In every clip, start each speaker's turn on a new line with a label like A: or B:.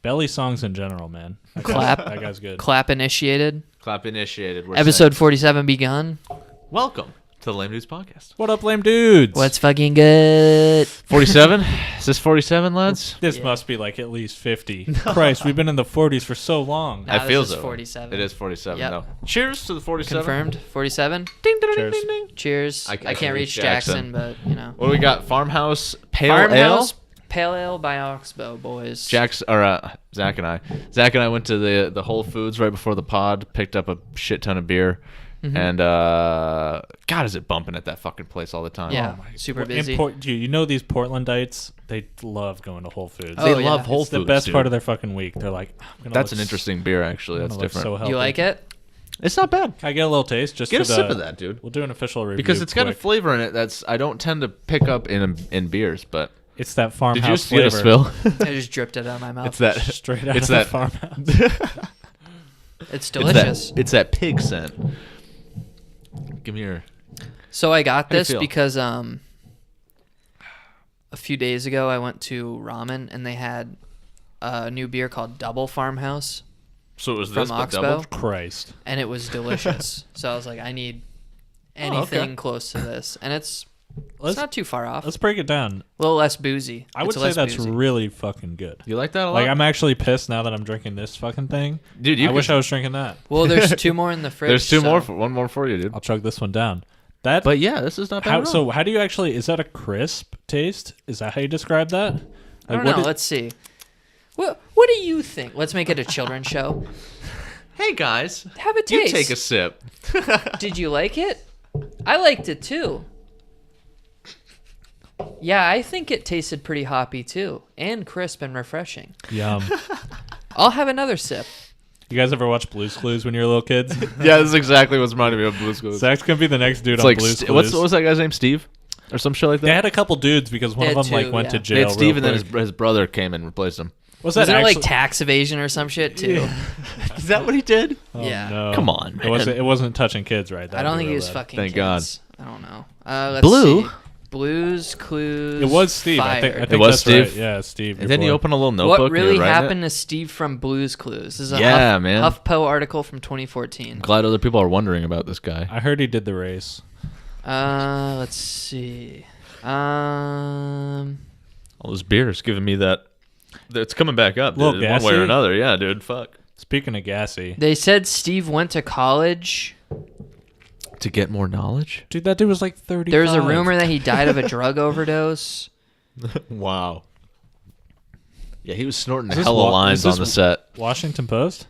A: Belly songs in general, man.
B: That
A: guy's good.
B: Clap initiated.
C: We're
B: Episode 47 begun.
C: Welcome to the Lame Dudes Podcast.
A: What up, lame dudes?
B: What's fucking good?
C: 47? Is this 47, lads?
A: This must be like at least 50. Christ, we've been in the 40s for so long.
B: Nah,
C: I feel
B: this is
C: so.
B: 47.
C: It is 47,
B: Yep.
C: though. Cheers to the 47.
B: Confirmed. 47.
C: Ding, ding,
A: Cheers.
C: ding, ding, ding.
B: Cheers. I can't reach Jackson, but you know.
C: What do we got? Farmhouse Pale
B: Farmhouse
C: Ale?
B: Pale Ale by Oxbow, boys.
C: Zach and I went to the Whole Foods right before the pod, picked up a shit ton of beer, and God, is it bumping at that fucking place all the time?
B: Yeah, super busy.
A: Dude, you know these Portlandites? They love going to Whole Foods.
C: They love Whole
A: It's
C: Foods.
A: the best
C: dude.
A: part of their fucking week. They're like,
C: That's an interesting beer, actually. That's different.
A: So healthy.
B: You like it?
C: It's not bad.
A: Can I get a little taste? Just
C: Get
A: for
C: a sip of that, dude.
A: We'll do an official review
C: Because it's got a
A: quick.
C: flavor in it that's I don't tend to pick up in beers, but
A: It's that farmhouse
C: did you just
A: flavor.
C: get a spill?
B: I just dripped it out of my mouth.
C: It's that
A: Straight out
C: it's
A: of
C: that
A: the farmhouse.
B: It's delicious.
C: It's that pig scent. Give me your.
B: So I got
C: How you
B: this
C: feel?
B: because a few days ago I went to Ramen and they had a new beer called Double Farmhouse
C: So it was
B: from
C: this, but
B: Oxbow,
C: double.
A: Christ.
B: and it was delicious. So I was like, I need anything
C: okay.
B: close to this, and it's
A: Let's-
B: not too far off.
A: Let's break it down.
B: A little less boozy.
A: I would
B: It's
A: say
B: less
A: that's
B: boozy.
A: really fucking good.
C: You like that a lot?
A: Like, I'm actually pissed now that I'm drinking this fucking thing.
C: Dude,
A: I wish I was drinking that.
B: Well, there's two more in the fridge.
C: There's two
B: so-
C: more. One more for you, dude.
A: I'll chug this one down. That.
C: But yeah, this is not bad.
A: how,
C: at all.
A: so how do you actually? Is that a crisp taste? Is that how you describe that? Like,
B: I don't
A: what
B: know.
A: is-
B: Let's see. What do you think? Let's make it a children's show.
C: Hey guys,
B: Have a
C: you
B: taste.
C: take a sip.
B: Did you like it? I liked it too. Yeah, I think it tasted pretty hoppy too, and crisp and refreshing.
A: Yum.
B: I'll have another sip.
A: You guys ever watch Blue's Clues when you were little kids?
C: Yeah, this is exactly what's reminding me of Blue's Clues.
A: Zach's gonna be the next dude
C: It's
A: on
C: like
A: Blue's Clues.
C: what was that guy's name? Steve, or some shit like
A: They
C: that.
A: had a couple dudes because one
B: They
A: of them
B: had
A: like
B: two,
A: went to
B: yeah.
A: jail.
C: They had Steve,
A: real
C: and then
A: quick.
C: his brother came and replaced him.
A: Was that
B: Wasn't it like
A: actually-
B: tax evasion or some shit too?
C: Is that what he did?
A: Oh,
B: Yeah.
A: no.
C: Come on, man.
A: It wasn't touching kids, right?
B: I don't think he was
A: fucking.
B: fucking
C: Thank
B: kids. I don't know. Let's
C: Blue?
B: see. Blues Clues.
A: It was Steve. I
B: Fire.
A: think
C: It was
A: that's
C: Steve?
A: Right. Yeah, Steve.
C: And then he
A: your boy.
C: opened a little notebook.
B: What really
C: and he was writing
B: happened
C: it.
B: to Steve from Blues Clues? This is a
C: Yeah, man.
B: HuffPo article from 2014.
C: I'm glad other people are wondering about this guy.
A: I heard he did the race.
B: Let's see.
C: All those beers giving me that. It's coming back up,
A: Little
C: dude. One way
A: gassy?
C: or another. Yeah, dude. Fuck.
A: Speaking of gassy,
B: They said Steve went to college.
C: To get more knowledge.
A: dude, that dude was like 30.
B: There's a rumor that he died of a drug overdose.
C: Wow. Yeah, he was snorting
A: Is this
C: hella
A: wa-
C: lines
A: is this
C: on the set.
A: Washington Post.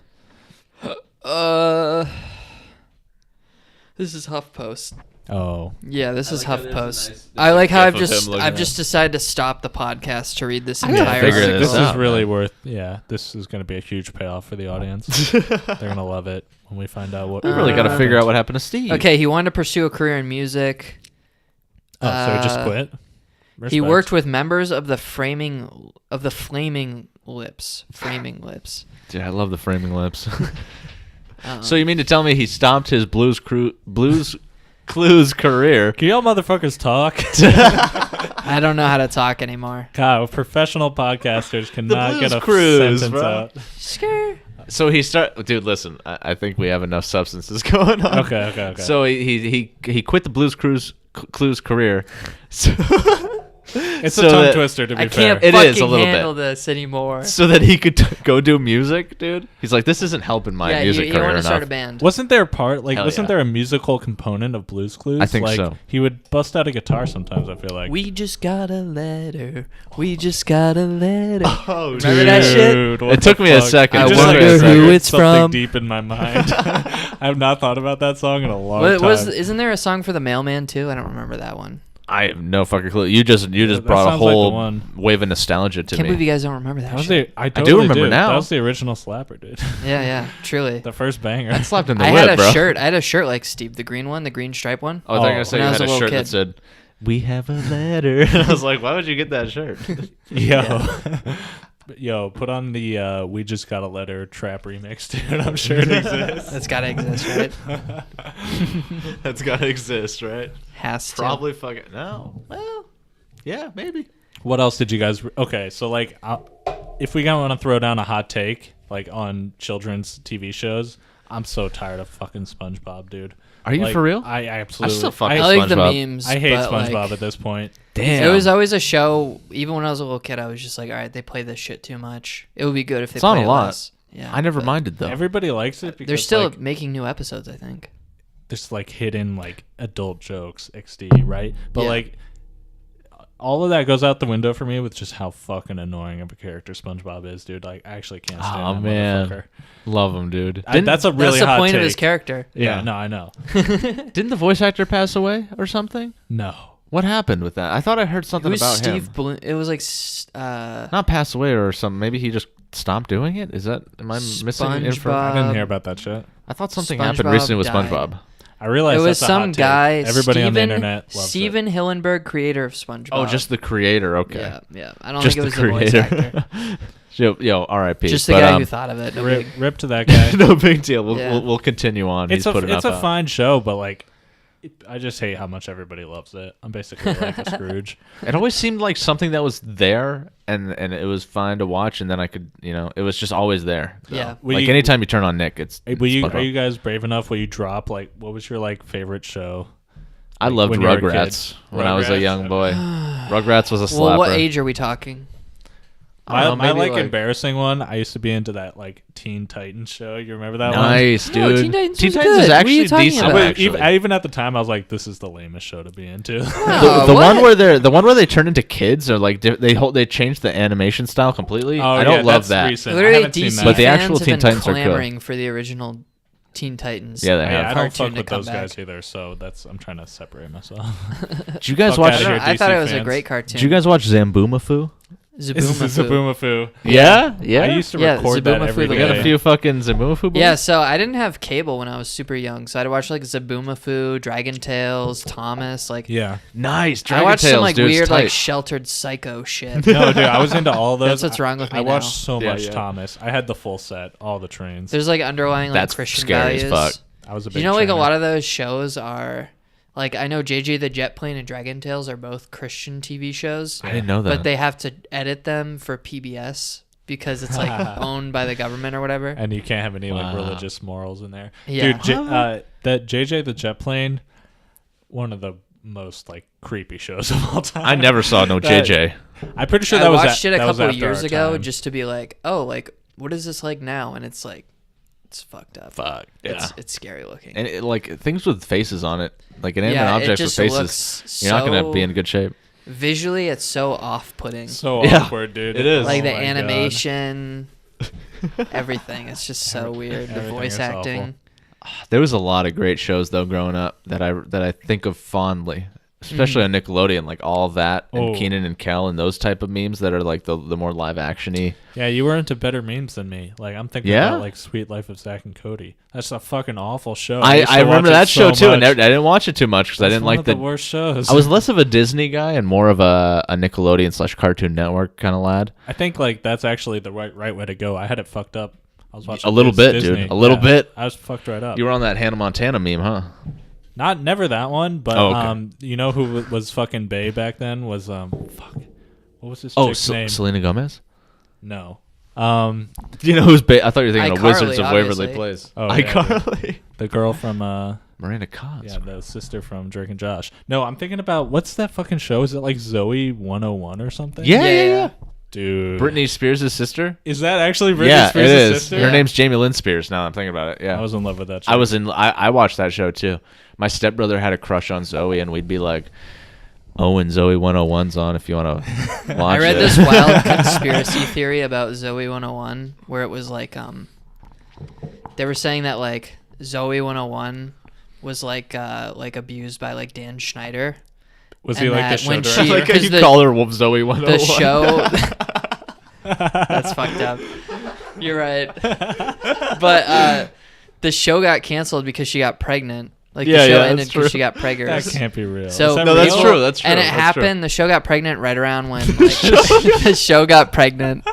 B: This is HuffPost.
A: Oh,
B: Yeah, this is
C: like how there's a
B: HuffPost.
C: nice-
B: I like how
C: gif
B: I've
C: of
B: just
C: him looking
B: I've
C: at
B: just decided to stop the podcast to read this
C: gotta
B: entire
C: figure
B: article.
C: this
A: this
C: out,
A: is really
C: man.
A: worth. Yeah, this is going to be a huge payoff for the audience. They're gonna love it when we find out what.
C: We really got to figure out what happened to Steve.
B: Okay, he wanted to pursue a career in music.
A: Oh, so he just
B: Uh,
A: quit.
B: He
A: Respect.
B: worked with members of the Flaming Lips.
C: Dude, I love the framing lips.
B: Um,
C: So you mean to tell me he stopped his Blues Clues career?
A: Can y'all motherfuckers talk?
B: I don't know how to talk anymore.
A: God, professional podcasters cannot
C: Blues
A: get a
C: Cruise,
A: sentence
C: bro.
A: out.
B: Skrr.
C: So he Dude, listen. I think we have enough substances going on.
A: Okay.
C: So he quit the Clues career. So,
A: It's
C: so
A: a tongue
C: that-
A: twister, to be
B: I
A: fair.
B: can't
C: It
B: fucking
C: is a little
B: handle
C: bit.
B: this anymore.
C: so that he could go do music, dude. He's like, this isn't helping my
B: yeah,
C: music
B: you
C: career
B: want to
C: enough.
B: start a band.
A: Wasn't there a part
C: Hell
A: wasn't
C: yeah.
A: there a musical component of Blues Clues?
C: I think
A: like,
C: so.
A: He would bust out a guitar sometimes. I feel like.
B: We just got a letter. We just got a letter.
C: Oh,
B: Remember that shit?
A: what
C: It took
A: the
C: me a
A: fuck?
C: second.
A: It
B: I
A: just,
B: wonder
A: like,
B: who
A: triggered
B: it's
A: something
B: from.
A: deep in my mind. I have not thought about that song in a long
B: What,
A: time.
B: isn't there a song for the mailman too? I don't remember that one.
C: I have no fucking clue. You just
A: that
C: brought a
A: sounds like the
C: whole
A: one.
C: wave of nostalgia to
B: Can't
C: me.
B: believe you guys don't remember that.
A: That was
B: shit.
A: I
C: do
A: totally
C: remember now.
A: That was the original slapper, dude.
B: Yeah, truly.
A: The first banger.
C: That slapped in the
B: I
C: whip,
B: had a
C: bro.
B: shirt. I had a shirt like Steve, the green one, the green stripe one.
C: I was
A: Oh.
C: gonna say
B: When
C: you
B: I was
C: had
B: a
C: a
B: little
C: shirt
B: kid.
C: that said, "We have a letter." And I was like, "Why would you get that shirt?"
A: Yo, put on the "We Just Got a Letter" trap remix, dude. I'm sure it exists.
B: That's gotta exist, right?
C: That's gotta exist, right?
B: Has to.
C: Probably fucking no. Well, yeah, maybe.
A: What else did you guys? Okay, so like, if we want to throw down a hot take, like on children's TV shows, I'm so tired of fucking SpongeBob, dude.
C: Are you
A: Like,
C: for real?
A: I absolutely.
C: I still fucking
B: I like the
C: SpongeBob.
B: memes.
A: I hate
B: but,
A: SpongeBob
B: like,
A: at this point.
C: Damn.
B: It was always a show. Even when I was a little kid, I was just like, all right, they play this shit too much. It would be good if they
C: It's on
B: play
C: a
B: it
C: lot.
B: less. Yeah,
C: I never
B: but
C: minded though.
A: Everybody likes it because
B: They're still
A: like,
B: making new episodes, I think.
A: there's like hidden like adult jokes, XD, right? But
B: Yeah.
A: like all of that goes out the window for me with just how fucking annoying of a character SpongeBob is, dude. Like I actually can't stand
C: Oh
A: that
C: man,
A: motherfucker.
C: love him, dude.
A: That's a really
B: That's the
A: hot
B: point
A: take.
B: of his character.
A: Yeah,
C: Yeah.
A: no, I know.
C: Didn't the voice actor pass away or something?
A: No.
C: What happened with that? I thought I heard
B: It
C: something
B: was
C: about
B: Steve
C: him.
B: Bloom. It was like
C: Not pass away or something. Maybe he just stopped doing it. Is that? Am I missing info?
A: I didn't hear about that shit.
C: I thought something happened
B: SpongeBob
C: recently with
B: died.
C: SpongeBob.
A: I realized
B: it was
A: that's a hot
B: some
A: take.
B: guy.
A: Everybody on the
B: Steven-
A: internet loves
B: Steven Hillenburg, creator of SpongeBob.
C: Oh, just the creator. Okay.
B: Yeah, yeah. I don't
C: Just
B: think it was
C: the
B: the voice
C: creator.
B: actor.
C: Yo, R.I.P.
B: Just the
C: But,
B: guy who thought of it.
A: it.
B: No
A: Rip,
B: big-
A: rip to that guy.
C: no big deal. We'll,
B: Yeah.
C: we'll continue on.
A: It's
C: He's put
A: a
C: enough out.
A: fine show, but like, I just hate how much everybody loves it. I'm basically like a Scrooge.
C: It always seemed like something that was there, and it was fine to watch, and then I could, it was just always there. So,
B: Yeah.
A: Will
C: like
A: you-
C: anytime you turn on Nick, it's.
A: Hey, will you,
C: SpongeBob.
A: are you guys brave enough? Will you drop like what was your like favorite show?
C: I
A: like,
C: loved
A: when you were a
C: Rugrats
A: kid?
C: when I was a
A: Rugrats?
C: young boy. Rugrats was a slapper.
B: Well, what age are we talking?
C: I don't know,
A: My
C: maybe,
A: like embarrassing one. I used to be into that like Teen Titans show. You remember that
C: Nice,
B: No,
C: dude.
B: Teen Titans was
C: is
B: good. What are
C: actually
B: you talking
C: decent.
B: about?
A: one?
C: Actually.
A: Even at the time, I was like, "This is the lamest show to be into."
C: The one where they turn into kids, or like they change the animation style completely. I don't love
A: that's
C: that.
A: Recent. I
B: Literally,
A: haven't seen
B: DC
A: that.
C: But the
B: fans
C: actual
B: have
C: Teen
B: been
C: Titans are good.
B: clamoring for the original Teen Titans.
C: Yeah, they
A: Hey,
C: have.
A: I don't
B: cartoon
A: fuck
B: to
A: with
B: come
A: those
B: back.
A: guys either, so I'm trying to separate myself.
C: Did you guys
A: Fuck
C: watch?
A: outta here,
B: I thought
A: DC
B: it was a
A: fans.
B: great cartoon.
C: Did you guys watch Zamboomafoo?
A: Zaboomafoo.
C: Yeah, yeah.
A: I used to
B: Yeah,
A: record that
B: Zaboomafoo
A: every
B: the
C: We got
A: day.
C: a few fucking Zamboomafoo boys.
B: Yeah, so I didn't have cable when I was super young, so I'd watch like Zaboomafoo, Dragon Tales, Thomas. Like,
A: Yeah.
C: Nice.
B: I
C: Dragon
B: watched
C: Tales,
B: some like
C: dude, it's
B: weird,
C: tight.
B: like sheltered psycho shit.
A: No, dude, I was into all those.
B: That's what's wrong with me
A: I watched
B: now.
A: so
C: Yeah,
A: much
C: yeah.
A: Thomas. I had the full set, all the trains.
B: There's like underlying like
C: That's
B: Christian
C: scary as
B: values.
C: fuck.
A: I was a big
B: You know, like a
A: trainer.
B: lot of those shows are, like I know JJ the Jet Plane and Dragon Tales are both Christian TV shows,
C: I didn't know that.
B: but they have to edit them for PBS because it's like owned by the government or whatever.
A: And you can't have any like
C: Wow.
A: religious morals in there.
B: Yeah.
A: Dude, that JJ the Jet Plane, one of the most like creepy shows of all time.
C: I never saw no
A: That-
C: JJ.
A: I'm pretty sure
B: I
A: that was
B: watched it a
A: that was
B: couple
A: after
B: years
A: our
B: ago
A: time.
B: just to be like, oh, like what is this like now? And it's like, it's fucked up.
C: Fuck. Yeah.
B: It's scary looking.
C: And like things with faces on it, like inanimate
B: Yeah, it
C: objects with
B: just
C: faces,
B: looks
C: you're not gonna
B: so-
C: be in good shape.
B: Visually, it's so off-putting.
A: so
C: Yeah,
A: awkward, dude.
C: it is.
B: Like
A: Oh
B: the
A: my God.
B: animation, everything. It's just so weird. The
A: Everything
B: voice
A: is
B: acting.
C: There was a lot of great shows though growing up that I think of fondly, especially on Nickelodeon, like all that and
A: Oh.
C: Keenan and Kel and those type of memes that are like the more live actiony.
A: Yeah, you were into better memes than me. Like I'm thinking
C: Yeah?
A: about like Sweet Life of Zach and Cody. That's a fucking awful show. used
C: I
A: to
C: remember
A: watch it
C: that show
A: so
C: too, and I
A: much.
C: didn't watch it too much because I
A: That's
C: didn't
A: one
C: like
A: of the worst shows.
C: I was less of a Disney guy and more of a Nickelodeon / Cartoon Network kind of lad.
A: I think like that's actually the right way to go. I had it fucked up. I was watching
C: A little bit,
A: Disney.
C: dude. A little bit.
A: I was fucked right up.
C: You were on that Hannah Montana meme, huh?
A: Never that one, but
C: Oh, okay.
A: you know who was fucking bae back then was fuck. What was this
C: Oh,
A: chick's name?
C: Selena Gomez.
A: No.
C: Do you know who's I thought you were thinking of
B: iCarly,
C: Wizards of Waverly
B: obviously.
C: Place.
A: Oh, yeah,
C: iCarly.
A: the girl from
C: Miranda Cos.
A: yeah, the sister from Drake and Josh. No, I'm thinking about what's that fucking show? Is it like Zoe 101 or something?
C: Yeah.
A: Dude.
C: Britney Spears' sister.
A: Is that actually Britney
C: Yeah,
A: Spears'
C: it is.
A: sister?
C: Her name's Jamie Lynn Spears. Now I'm thinking about it. Yeah,
A: I was in love with that show.
C: I watched that show too. My stepbrother had a crush on Zoe, and we'd be like, "Oh, and Zoe 101's on if you want to watch
B: I read
C: it."
B: this wild conspiracy theory about Zoe 101 where it was like they were saying that like Zoe 101 was like abused by like Dan Schneider.
A: Was he
B: and
A: like the
B: that
A: show
B: when
A: director?
B: she-
C: like how
B: 'cause
C: you
B: the-
C: call her Zoe 101.
B: The show That's fucked up. You're right. But the show got canceled because she got pregnant. Like
C: Yeah,
B: the show
C: yeah,
B: ended
C: that's
B: because
C: true.
B: she got preggers.
A: That can't be real.
B: So
A: Is that
C: No, that's
A: real?
C: true. That's true.
B: And it
C: That's true.
B: happened. The show got pregnant right around when like, the show got pregnant.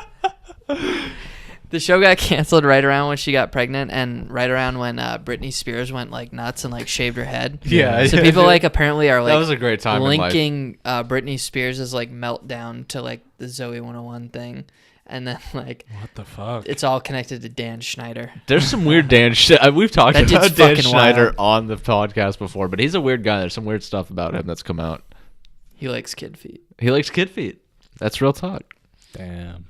B: The show got canceled right around when she got pregnant, and right around when Britney Spears went like nuts and like shaved her head.
C: Yeah,
B: So
C: yeah,
B: people
C: dude.
B: like apparently are like
C: That was a great time in life.
B: linking Britney Spears' like meltdown to like the Zoe 101 thing, and then like
A: What the fuck?
B: it's all connected to Dan Schneider.
C: There's some weird Dan shit. We've talked
B: That
C: about
B: dude's
C: Dan
B: fucking
C: Schneider
B: wild.
C: on the podcast before, but he's a weird guy. There's some weird stuff about him that's come out.
B: He likes kid feet.
C: He likes kid feet. That's real talk.
A: Damn.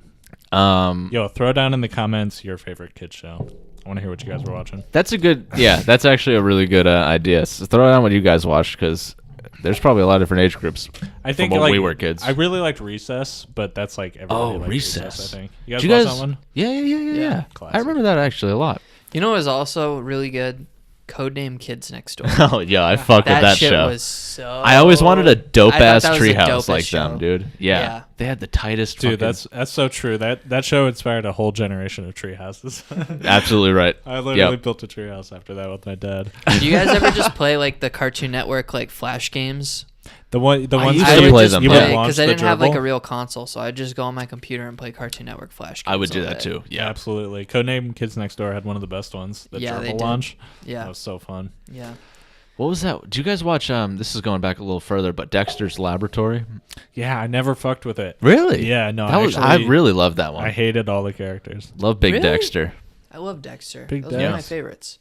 C: Um,
A: Yo, throw down in the comments your favorite kid show. I want to hear what you guys were watching.
C: that's a good. Yeah, that's actually a really good idea. So throw down what you guys watched because there's probably a lot of different age groups.
A: I think
C: from when
A: like
C: we were kids.
A: I really liked Recess, but that's like everybody liked
C: Recess.
A: I think. You guys
C: Did you
A: watch
C: guys?
A: that one?
C: Yeah.
A: Classic.
C: I remember that actually a lot.
B: You know what was also really good? Codename Kids Next Door.
C: Oh yeah, I fuck with that
B: shit
C: show.
B: was so.
C: I always wanted a dope
B: I thought
C: ass
B: that was the
C: treehouse
B: dopest
C: like
B: show.
C: them, dude. Yeah.
B: Yeah.
C: They had the tightest.
A: Dude,
C: fucking-
A: that's so true. That show inspired a whole generation of treehouses.
C: absolutely right.
A: I literally
C: Yep.
A: built a treehouse after that with my dad.
B: Do you guys ever just play like the Cartoon Network like flash games?
A: The ones
C: used
B: I
C: to
B: would
C: play
B: just
C: them,
A: You
C: yeah.
A: would
B: play
A: launch
B: because I
A: the
B: didn't have like a
A: gerbil?
B: real console, so I'd just go on my computer and play Cartoon Network flash games.
C: I would do
B: all
C: that
B: day.
C: too.
A: Yeah,
C: Yeah.
A: absolutely. Codename Kids Next Door had one of the best ones. The
B: Yeah, they
A: gerbil
B: did.
A: launch.
B: Yeah,
A: That was so fun.
B: yeah.
C: What was that? Do you guys watch? This is going back a little further, but Dexter's Laboratory.
A: Yeah, I never fucked with it.
C: Really?
A: Yeah, no,
C: I really loved that one.
A: I hated all the characters.
C: love Big
B: Really?
C: Dexter.
B: I love Dexter.
A: Big
B: Those are one of my
C: Dex.
B: favorites.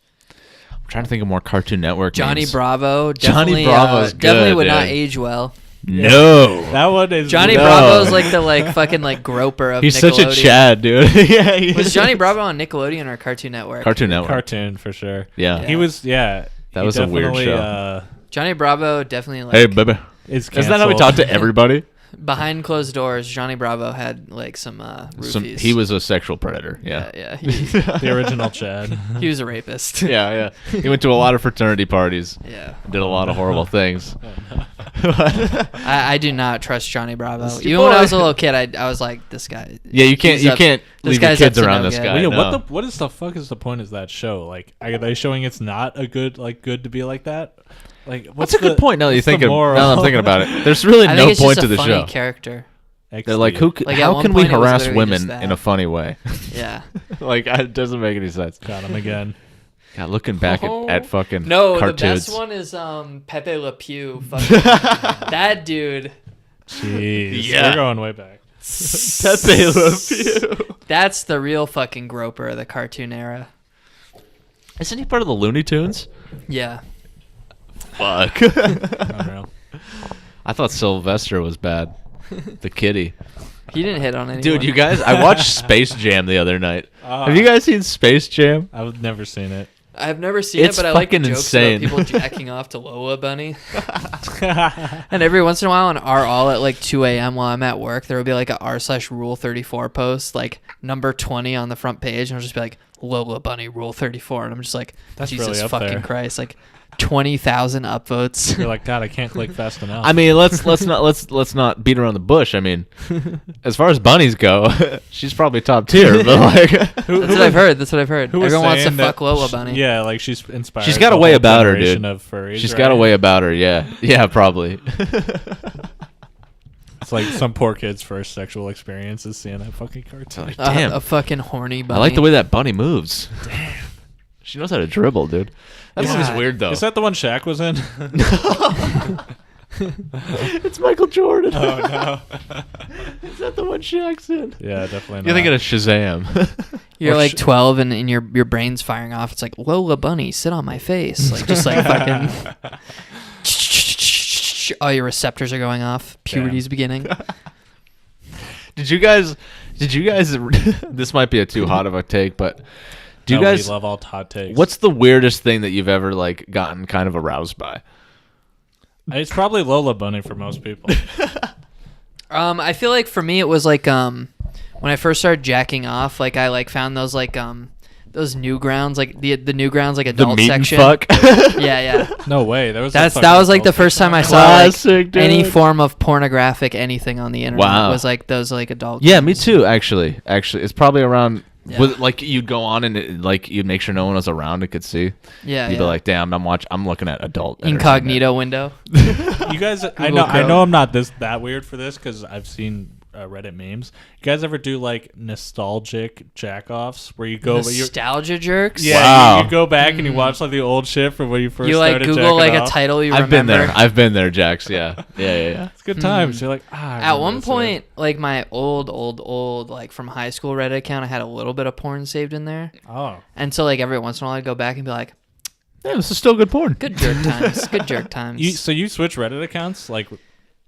C: I'm trying to think of more Cartoon Network
B: Johnny
C: names.
B: Bravo.
C: Johnny
B: Definitely,
C: Bravo's
B: definitely
C: good,
B: would not
C: dude.
B: age well.
C: No.
A: That one is
B: Johnny
C: No.
B: Bravo's like the like fucking like groper of
C: He's
B: Nickelodeon.
C: such a Chad, dude. Yeah. he
B: Was
C: is.
B: Johnny Bravo on Nickelodeon or Cartoon Network?
C: Cartoon Network?
A: cartoon for sure.
C: Yeah.
A: He was. Yeah,
C: That
A: he
C: was a weird
A: definitely,
C: show.
B: Johnny Bravo definitely like
C: Hey, baby.
A: Is
C: Isn't that how we
A: canceled.
C: talk to everybody?
B: behind closed doors. Johnny Bravo had like some roofies.
C: He was a sexual predator. Yeah.
B: yeah.
A: The original Chad?
B: He was a rapist.
C: Yeah. He went to a lot of fraternity parties.
B: Yeah.
C: Did a lot of horrible things.
B: I do not trust Johnny Bravo.
C: That's your
B: Even when I
C: boy.
B: was a little kid, I was like, this guy.
C: Yeah, you can't
B: he's up-
C: leave your
B: guy's
C: kids
B: up to
C: around
B: no
C: this
B: good.
C: guy.
A: Well, yeah,
C: no.
A: what is the fuck is the point of that show? Like, are they showing it's not a good good to be like that? Like, what's
C: That's a good point. Now that you
A: what's the
C: think of,
A: moral?
C: now that I'm thinking about it, there's really
B: I
C: no
B: think it's
C: point
B: just
C: to
B: a
C: the
B: funny
C: show.
B: character.
C: They're like,
B: Like, at
C: how
B: one
C: can we
B: point it was
C: harass
B: literally just
C: women
B: that.
C: in a funny way?
B: Yeah.
C: Like, it doesn't make any sense.
A: Got him again.
C: God, looking back at fucking
B: No,
C: cartoons.
B: the best one is Pepe Le Pew. Fucking, that dude.
A: Jeez,
C: Yeah.
A: we're going way back.
C: Pepe Le Pew.
B: That's the real fucking groper of the cartoon era.
C: Isn't he part of the Looney Tunes?
B: Yeah.
C: Fuck.
A: Unreal.
C: I thought Sylvester was bad. The kitty.
B: He didn't hit on anyone.
C: Dude, you guys, I watched Space Jam the other night.
A: Ah.
C: Have you guys seen Space Jam?
A: I've never seen it.
B: I've never seen
C: It's
B: it, but I like the
C: fucking
B: jokes
C: insane.
B: about people jacking off to Lola Bunny. And every once in a while on R all at like 2 a.m. while I'm at work, there will be like a r/Rule 34 post, like number 20 on the front page, and it'll just be like Lola Bunny Rule 34, and I'm just like,
A: That's
B: Jesus
A: really up
B: fucking
A: there.
B: Christ, like 20,000 upvotes.
A: You're like, God, I can't click fast enough.
C: I mean, let's not beat around the bush. I mean, as far as bunnies go, she's probably top tier. But like,
B: That's what I've heard. That's what I've heard.
A: Who was
B: Everyone wants to
A: saying that
B: fuck Lola Bunny.
A: Yeah, like she's inspired.
C: She's got a
A: the
C: way
A: whole
C: about her,
A: generation
C: dude.
A: Of furries,
C: she's got a
A: right?
C: way about her. Yeah, probably.
A: It's like some poor kid's first sexual experience is seeing that fucking cartoon.
C: Like, damn,
B: A fucking horny bunny.
C: I like the way that bunny moves. Damn, she knows how to dribble, dude. That
A: Yeah.
C: movie's weird though.
A: Is that the one Shaq was in?
C: It's Michael Jordan.
A: Oh no.
C: Is that the one Shaq's in?
A: Yeah, definitely not.
C: You're thinking of Shazam.
B: You're
A: Or
B: like
A: sh-
B: 12 and your brain's firing off. It's like, Lola Bunny, sit on my face. Like, just like fucking. All your receptors are going off. Puberty's beginning.
C: Did you guys? This might be a too hot of a take, but do you
A: No, we
C: guys?
A: love all hot takes.
C: What's the weirdest thing that you've ever like gotten kind of aroused by?
A: It's probably Lola Bunny for most people.
B: I feel like for me it was like when I first started jacking off, like I like found those like those Newgrounds, like the Newgrounds like
C: The
B: adult
C: meat and
B: section.
C: fuck.
B: Yeah.
A: No way. That was
B: That was like the first time I saw like
C: Classic, dude.
B: any form of pornographic anything on the internet.
C: Wow.
B: Was like those like adult.
C: Yeah, me too. Actually, it's probably around.
B: Yeah.
C: Was it, like you'd go on and like you'd make sure no one was around and could see.
B: Yeah.
C: You'd be like, "Damn, I'm looking at adult
B: incognito window.
A: You guys, I
B: Google
A: know
B: Chrome.
A: I'm not that weird for this because I've seen Reddit memes. You guys ever do like nostalgic jack-offs where you go
B: nostalgia jerks?
A: Yeah,
C: Wow.
A: you go back and you watch like the old shit from when you first
B: you like
A: started
B: Google like
A: jacking
B: a
A: off.
B: title you
C: I've
B: remember.
C: I've been there, Jax. Yeah.
A: It's good times. You're like, I
B: At
A: remember
B: one
A: this
B: point, like my old like from high school Reddit account, I had a little bit of porn saved in there,
A: shit. Oh,
B: and so like every once in a while I'd go back and be like,
C: Yeah, this is still good porn.
B: good jerk times, good jerk times.
A: so you switch Reddit accounts like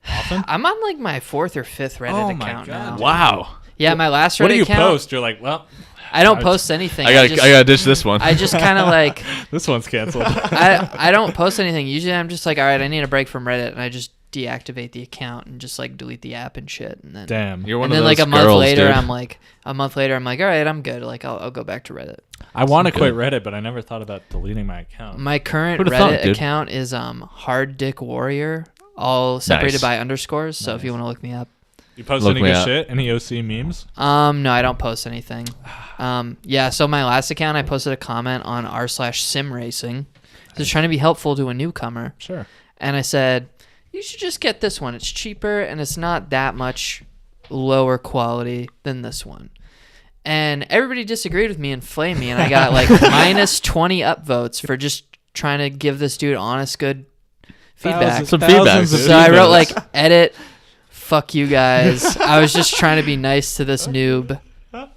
A: often?
B: I'm on like my 4th or 5th Reddit
A: Oh my
B: account
A: God.
B: now.
C: Wow.
B: Yeah, my last Reddit
A: What do you
B: account.
A: post? You're like, well,
B: I don't post anything.
C: I gotta ditch this one.
B: I just kind of like
A: this one's canceled.
B: I don't post anything. Usually I'm just like, all right, I need a break from Reddit, and I just deactivate the account and just like delete the app and shit. And then
A: Damn.
C: You're one
B: and
C: of
B: then
C: those
B: like a month
C: girls,
B: later,
C: dude.
B: I'm like, all right, I'm good. Like I'll go back to Reddit.
A: I want to
C: good.
A: quit Reddit, but I never thought about deleting my account.
B: My current
C: Who'da
B: Reddit
C: thought, dude?
B: account is Hard Dick Warrior, all separated
C: Nice.
B: by underscores. So if you want to look me up.
A: You post
C: Look
A: any
C: me
A: good
C: up.
A: shit? Any OC memes?
B: No, I don't post anything. Yeah, so my last account, I posted a comment on r/sim racing, just trying to be helpful to a newcomer.
A: Sure.
B: And I said, you should just get this one. It's cheaper and it's not that much lower quality than this one. And everybody disagreed with me and flamed me, and I got like minus 20 upvotes for just trying to give this dude honest, good feedback.
C: Some feedback, dude.
B: So I wrote like, edit, fuck you guys. I was just trying to be nice to this noob.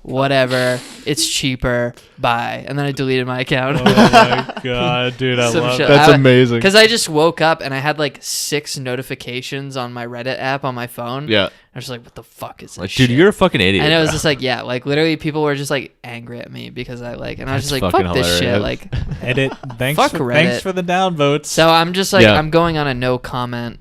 B: Whatever. It's cheaper. Bye. And then I deleted my account.
A: Oh my god, dude, I
B: Some
A: love
B: shit.
A: that.
C: That's amazing.
B: Because I just woke up and I had like 6 notifications on my Reddit app on my phone.
C: Yeah.
B: I was like, what the fuck is this
C: Like,
B: shit?
C: dude, you're a fucking idiot.
B: And it was
C: bro.
B: just like, yeah, like literally people were just like angry at me because I like, and I was just
C: That's
B: like,
C: fucking
B: fuck this shit.
C: hilarious.
B: Like,
A: Edit. Thanks
B: Fuck
A: for,
B: Reddit.
A: thanks for the downvotes.
B: so I'm just like,
C: Yeah.
B: I'm going on a no comments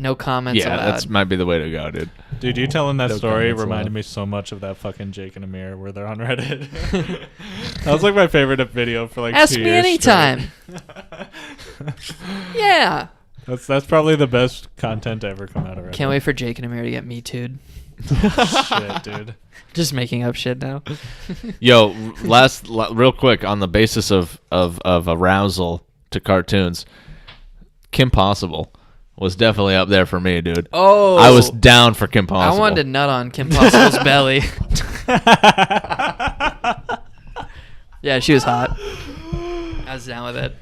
C: yeah,
B: allowed.
C: that might be the way to go, dude.
A: Dude, you telling that
C: No
A: story
C: comments
A: reminded
C: allowed.
A: me so much of that fucking Jake and Amir where they're on Reddit. That was like my favorite video for like
B: Ask
A: 2
B: me
A: years
B: anytime. Yeah.
A: That's probably the best content to ever come out of Reddit.
B: Can't wait for Jake and Amir to get Me Too'd.
A: Shit, dude.
B: Just making up shit now.
C: Yo, real quick on the basis of arousal to cartoons, Kim Possible was definitely up there for me, dude.
B: Oh.
C: I was down for Kim Possible.
B: I wanted to nut on Kim Possible's belly. Yeah, she was hot. I was down with it.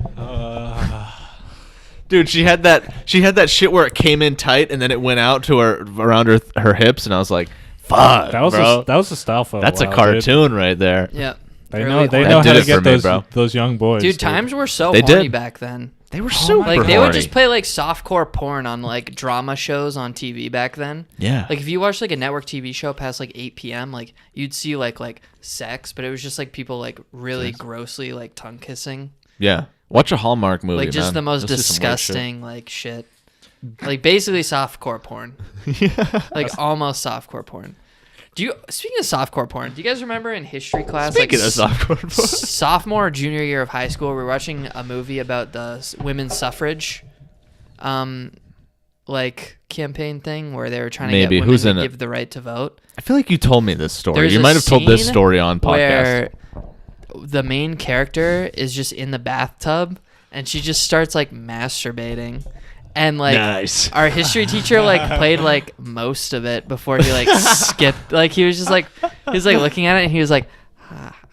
C: Dude, she had that shit where it came in tight and then it went out to her around her hips, and I was like, "Fuck,
A: That was
C: bro.
A: that was a style photo.
C: That's a
A: Wow, dude.
C: cartoon right there."
B: Yeah.
A: They
B: Early
A: know they
B: horny.
A: know
C: That
A: how
C: did
A: to
C: it for
A: get
C: me, bro.
A: those young boys.
B: Dude, times were so
C: They
B: horny
C: did.
B: back then.
C: They were
A: my
C: super
B: Like
A: God.
B: they would
C: horny.
B: just play like softcore porn on like drama shows on TV back then.
C: Yeah.
B: Like if you watched like a network TV show past like 8 p.m., like you'd see like sex, but it was just like people like really grossly like tongue kissing.
C: Yeah. Watch a Hallmark movie,
B: Like just
C: man.
B: the most
C: You'll see some weird shit.
B: disgusting like shit. Like basically softcore porn. Like almost softcore porn. Speaking of softcore porn, do you guys remember in history class,
C: Speaking
B: like
C: of softcore porn.
B: sophomore or junior year of high school, we were watching a movie about the women's suffrage, like campaign thing where they were trying to
C: Maybe.
B: get women
C: Who's
B: to
C: in it?
B: give the right to vote.
C: I feel like you told me this story.
B: There's
C: You
B: a
C: might have told this
B: scene
C: story on podcast.
B: where the main character is just in the bathtub and she just starts like masturbating. And like
C: Nice.
B: our history teacher like played like most of it before he like skipped. Like he was like looking at it and he was like,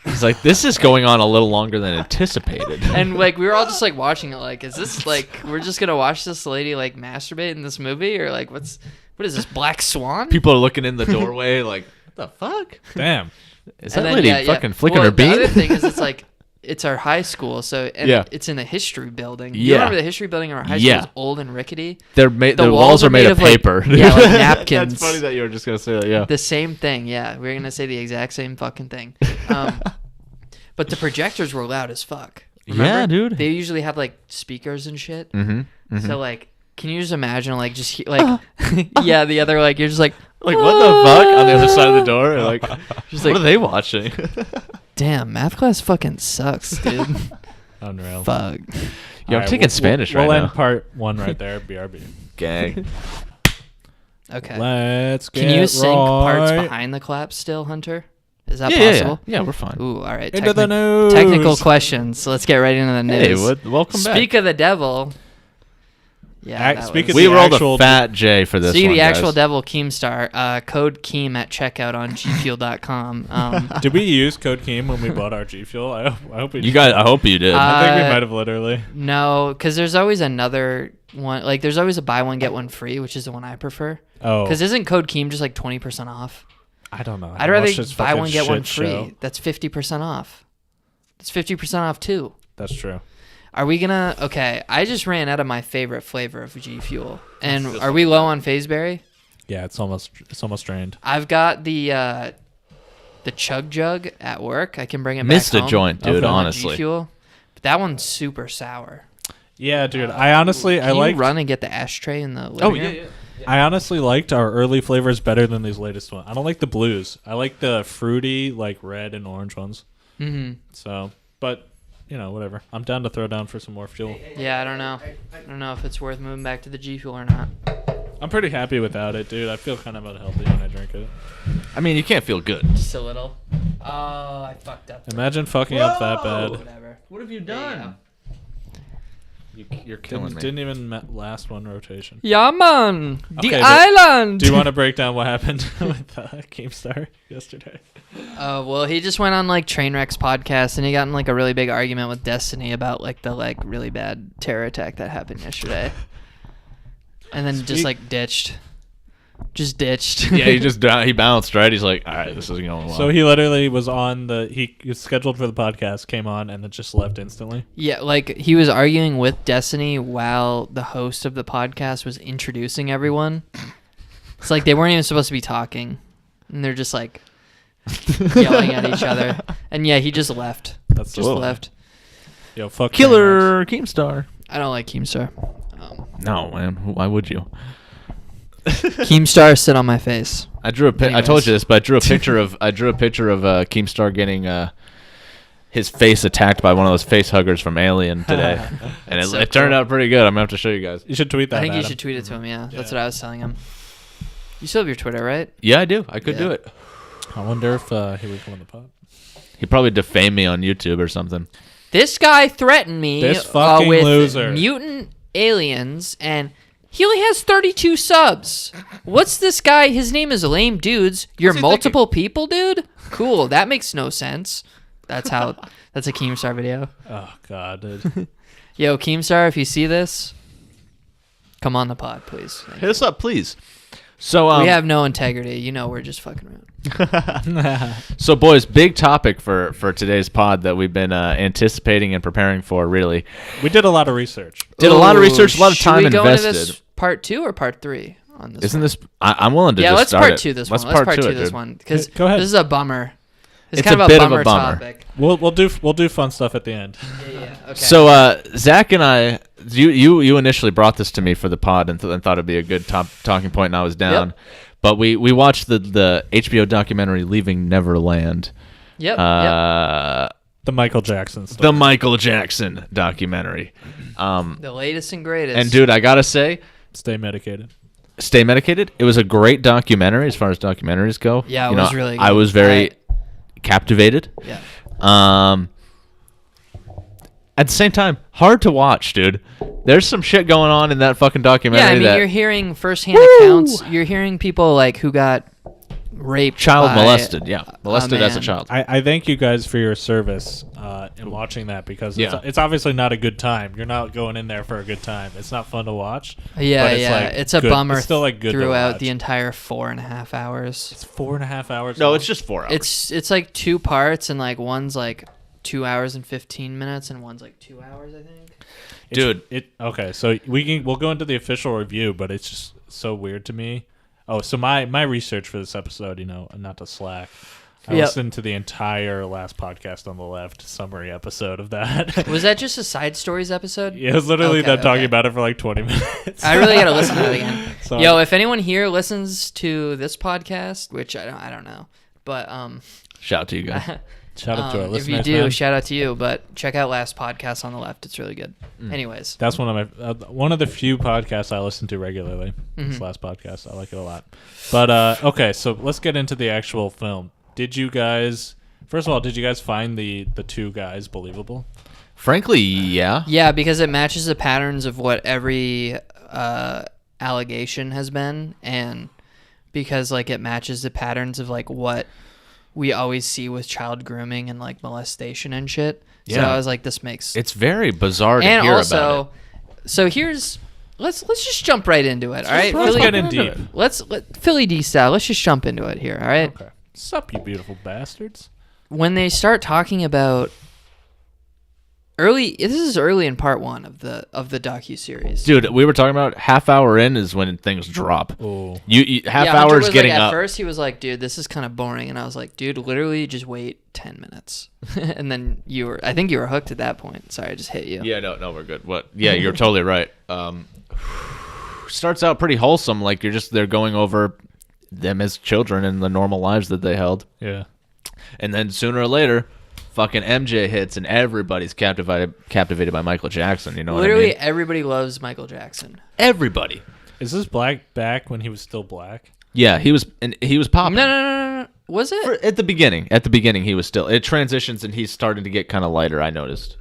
C: He's like, this is going on a little longer than anticipated.
B: and like we were all just like watching it. Like, is this like we're just gonna watch this lady like masturbate in this movie, or like what is this, Black Swan?
C: People are looking in the doorway like, what the fuck?
A: Damn.
C: Is
B: And
C: that
B: then,
C: lady
B: yeah,
C: fucking flicking
B: well,
C: her bean?
B: The other thing is it's like it's our high school, so and
C: Yeah.
B: it's in a history building.
C: Yeah.
B: You remember the history building in our high school
C: Yeah.
B: is old and rickety.
C: The walls are made of
B: like-
C: paper.
B: yeah, like napkins.
C: That's funny that you were just gonna say that. Yeah.
B: The same thing, yeah. We are gonna say the exact same fucking thing. But the projectors were loud as fuck. Remember?
C: Yeah, dude.
B: They usually have like speakers and shit.
C: Mm-hmm.
B: So like, can you just imagine like like yeah, the other like you're just like
C: Like, what the fuck? On the other side of the door? Like,
B: just
C: what
B: like,
C: are they watching?
B: damn, math class fucking sucks, dude.
A: Unreal.
B: Fuck.
C: Yo, I'm taking Spanish right
A: We'll
C: now.
A: end part 1 right there. BRB.
C: Gang.
B: Okay.
A: Let's get
B: Can you sync parts
A: right
B: behind the clap still, Hunter? Is that
C: Yeah,
B: possible?
C: yeah, we're fine.
B: Ooh, all right.
A: into the news.
B: Technical questions. So let's get right into the news.
C: Hey, welcome back.
B: Speak of the devil. Yeah.
A: Speaking
C: We
A: the
C: rolled
A: actual-
C: a fat J for this
B: See
C: one,
B: the actual
C: guys.
B: devil Keemstar. Code Keem at checkout on gfuel.com.
A: Did we use Code Keem when we bought our G Fuel? I hope we
C: You guys, I hope you did.
A: I think we might have literally.
B: No, because there's always another one. Like, there's always a buy one, get one free, which is the one I prefer.
A: Oh.
B: Because isn't Code Keem just like 20% off?
A: I don't know.
B: I'd rather
A: Watch this
B: buy
A: fucking
B: one, get one
A: shit
B: free.
A: show.
B: That's 50% off. That's 50% off, too.
A: That's true.
B: Are we gonna? Okay, I just ran out of my favorite flavor of G Fuel, and are we low on Fazeberry?
A: Yeah, it's almost drained.
B: I've got the Chug Jug at work. I can bring it
C: Missed
B: back
C: a
B: home.
C: joint, dude.
A: Okay.
C: Honestly,
B: G Fuel, but that one's super sour.
A: Yeah, dude. I honestly,
B: Can
A: I
B: you
A: like.
B: run and get the ashtray in the living room?
A: I honestly liked our early flavors better than these latest ones. I don't like the blues. I like the fruity, like red and orange ones.
B: Mm-hmm.
A: So, but you know, whatever. I'm down to throw down for some more fuel.
B: Yeah, I don't know. I don't know if it's worth moving back to the G Fuel or not.
A: I'm pretty happy without it, dude. I feel kind of unhealthy when I drink it.
C: I mean, you can't feel good.
B: Just a little. Oh, I fucked up.
A: Imagine fucking up that bad.
B: Whatever.
C: What have you
B: done?
C: You're killing me.
A: Didn't even last one rotation.
B: Yeah, man. The
A: Okay, but
B: island.
A: Do you want to break down what happened with Keemstar yesterday?
B: Well, he just went on like Trainwreck's podcast and he got in like a really big argument with Destiny about like the like really bad terror attack that happened yesterday. And then just like ditched. Just ditched.
C: Yeah, he bounced, right? He's like, all right, this isn't going well.
A: So he literally was on he was scheduled for the podcast, came on, and then just left instantly.
B: Yeah, like he was arguing with Destiny while the host of the podcast was introducing everyone. It's like they weren't even supposed to be talking. And they're just like yelling at each other. And yeah, he just left.
A: That's
B: Just left.
A: Yo, fuck
C: Killer Keemstar.
B: I don't like Keemstar.
C: No, man. Why would you?
B: Keemstar, sit on my face.
C: I drew a I told you this, but I drew a picture of Keemstar getting his face attacked by one of those face huggers from Alien today, and
B: So
C: it turned
B: cool.
C: out pretty good. I'm gonna have to show you guys.
A: You should tweet that.
B: I think you
A: Adam.
B: should tweet it to him, yeah. That's what I was telling him. You still have your Twitter, right?
C: Yeah, I do. I could
B: Yeah.
C: do it.
A: I wonder if he would come on the pod.
C: He'd probably defame me on YouTube or something.
B: This guy threatened me
A: This fucking
B: with
A: loser.
B: mutant aliens, and he only has 32 subs. What's this guy? His name is Lame Dudes. You're
C: he
B: multiple people, dude? Cool. That makes no sense. That's a Keemstar video.
A: Oh God, dude.
B: Yo, Keemstar, if you see this, come on the pod, please. Thank
C: Hit us up, please. So
B: we have no integrity. You know, we're just fucking around.
C: So, boys, big topic for today's pod that we've been anticipating and preparing for. Really,
A: We did a lot of research.
C: did a lot of
B: Ooh,
C: research, a lot of
B: should
C: time
B: we go into
C: invested.
B: this part 2 or part 3 on this?
C: Isn't
B: one?
C: this? I'm willing to.
B: Yeah,
C: just
B: let's
C: start
B: part
C: it.
B: 2 this
C: Let's
B: one. Let's part 2
C: it,
B: this
C: dude.
B: one because
A: Go ahead.
B: this is a bummer. It's
C: It's
B: kind
C: a
B: of
C: bit
B: a
C: of a
B: bummer
C: bummer.
B: topic.
A: We'll do fun stuff at the end.
B: Yeah. Okay.
C: So, Zach and I, you initially brought this to me for the pod and thought it'd be a good talking point, and I was down.
B: Yep.
C: But we watched the HBO documentary Leaving Neverland.
B: Yep.
A: The Michael Jackson stuff.
C: The Michael Jackson documentary.
B: The latest and greatest.
C: And dude, I gotta say,
A: Stay medicated.
C: Stay Medicated. It was a great documentary as far as documentaries go.
B: Yeah, it
C: You
B: was really
C: I
B: good.
C: was very captivated.
B: Yeah.
C: At the same time, hard to watch, dude. There's some shit going on in that fucking documentary.
B: Yeah, I mean,
C: that
B: you're hearing firsthand accounts. You're hearing people like who got raped,
C: child
B: by
C: molested. Yeah, molested as a
B: man.
C: child.
A: I thank you guys for your service in watching that because
C: Yeah.
A: it's obviously not a good time. You're not going in there for a good time. It's not fun to watch.
B: Yeah,
A: but it's
B: yeah.
A: like
B: It's a
A: good.
B: bummer.
A: It's still like good to
B: throughout
A: watch.
B: the entire 4.5 hours.
A: It's 4.5 hours.
C: No,
A: long.
C: it's just 4 hours.
B: It's like 2 parts, and like one's like 2 hours and 15 minutes, and one's like 2 hours, I think.
C: Dude.
A: Okay, so we'll go into the official review, but it's just so weird to me. Oh, so my research for this episode, not to slack. I
B: Yep.
A: listened to the entire last podcast on the left summary episode of that.
B: Was that just a side stories episode?
A: Yeah, it was literally
B: Okay,
A: them talking
B: okay.
A: about it for like 20 minutes.
B: I really gotta listen to that again.
A: So-
B: Yo, if anyone here listens to this podcast, which I don't know, but
C: Shout out to you guys.
A: Shout out to our
B: if
A: listeners.
B: you do,
A: man.
B: shout out to you. But check out last podcast on the left; it's really good. Anyways,
A: That's one of my one of the few podcasts I listen to regularly.
B: Mm-hmm.
A: This last podcast, I like it a lot. But okay, so let's get into the actual film. Did you guys? First of all, did you guys find the two guys believable?
C: Frankly, yeah.
B: yeah, because it matches the patterns of what every allegation has been, and because like it matches the patterns of like what we always see with child grooming and like molestation and shit. So
C: Yeah.
B: I was like, this makes
C: It's very bizarre to
B: and
C: hear
B: also,
C: about it.
B: so here's let's just jump right into it. All right,
A: Let's
B: Philly,
A: get in deep.
B: let's Philly D style. Let's just jump into it here. All right.
A: Okay. Sup, you beautiful bastards.
B: When they start talking about this is early in part 1 of the docuseries.
C: Dude, we were talking about half hour in is when things drop.
A: Oh.
C: You half
B: Hunter
C: hour
B: was
C: is getting
B: like,
C: up.
B: At first, he was like, "Dude, this is kind of boring," and I was like, "Dude, literally, just wait 10 minutes." And then I think you were hooked at that point. Sorry, I just hit you.
C: Yeah, no, we're good. What? Yeah, you're totally right. Starts out pretty wholesome, like they're going over them as children and the normal lives that they held,
A: Yeah.
C: and then sooner or later, fucking MJ hits and everybody's captivated by Michael Jackson. You know
B: Literally,
C: what I mean?
B: everybody loves Michael Jackson.
C: Everybody.
A: Is this black back when he was still black?
C: Yeah, he was popping.
B: No. Was it?
C: At the beginning, he was still. It transitions and he's starting to get kind of lighter. I noticed.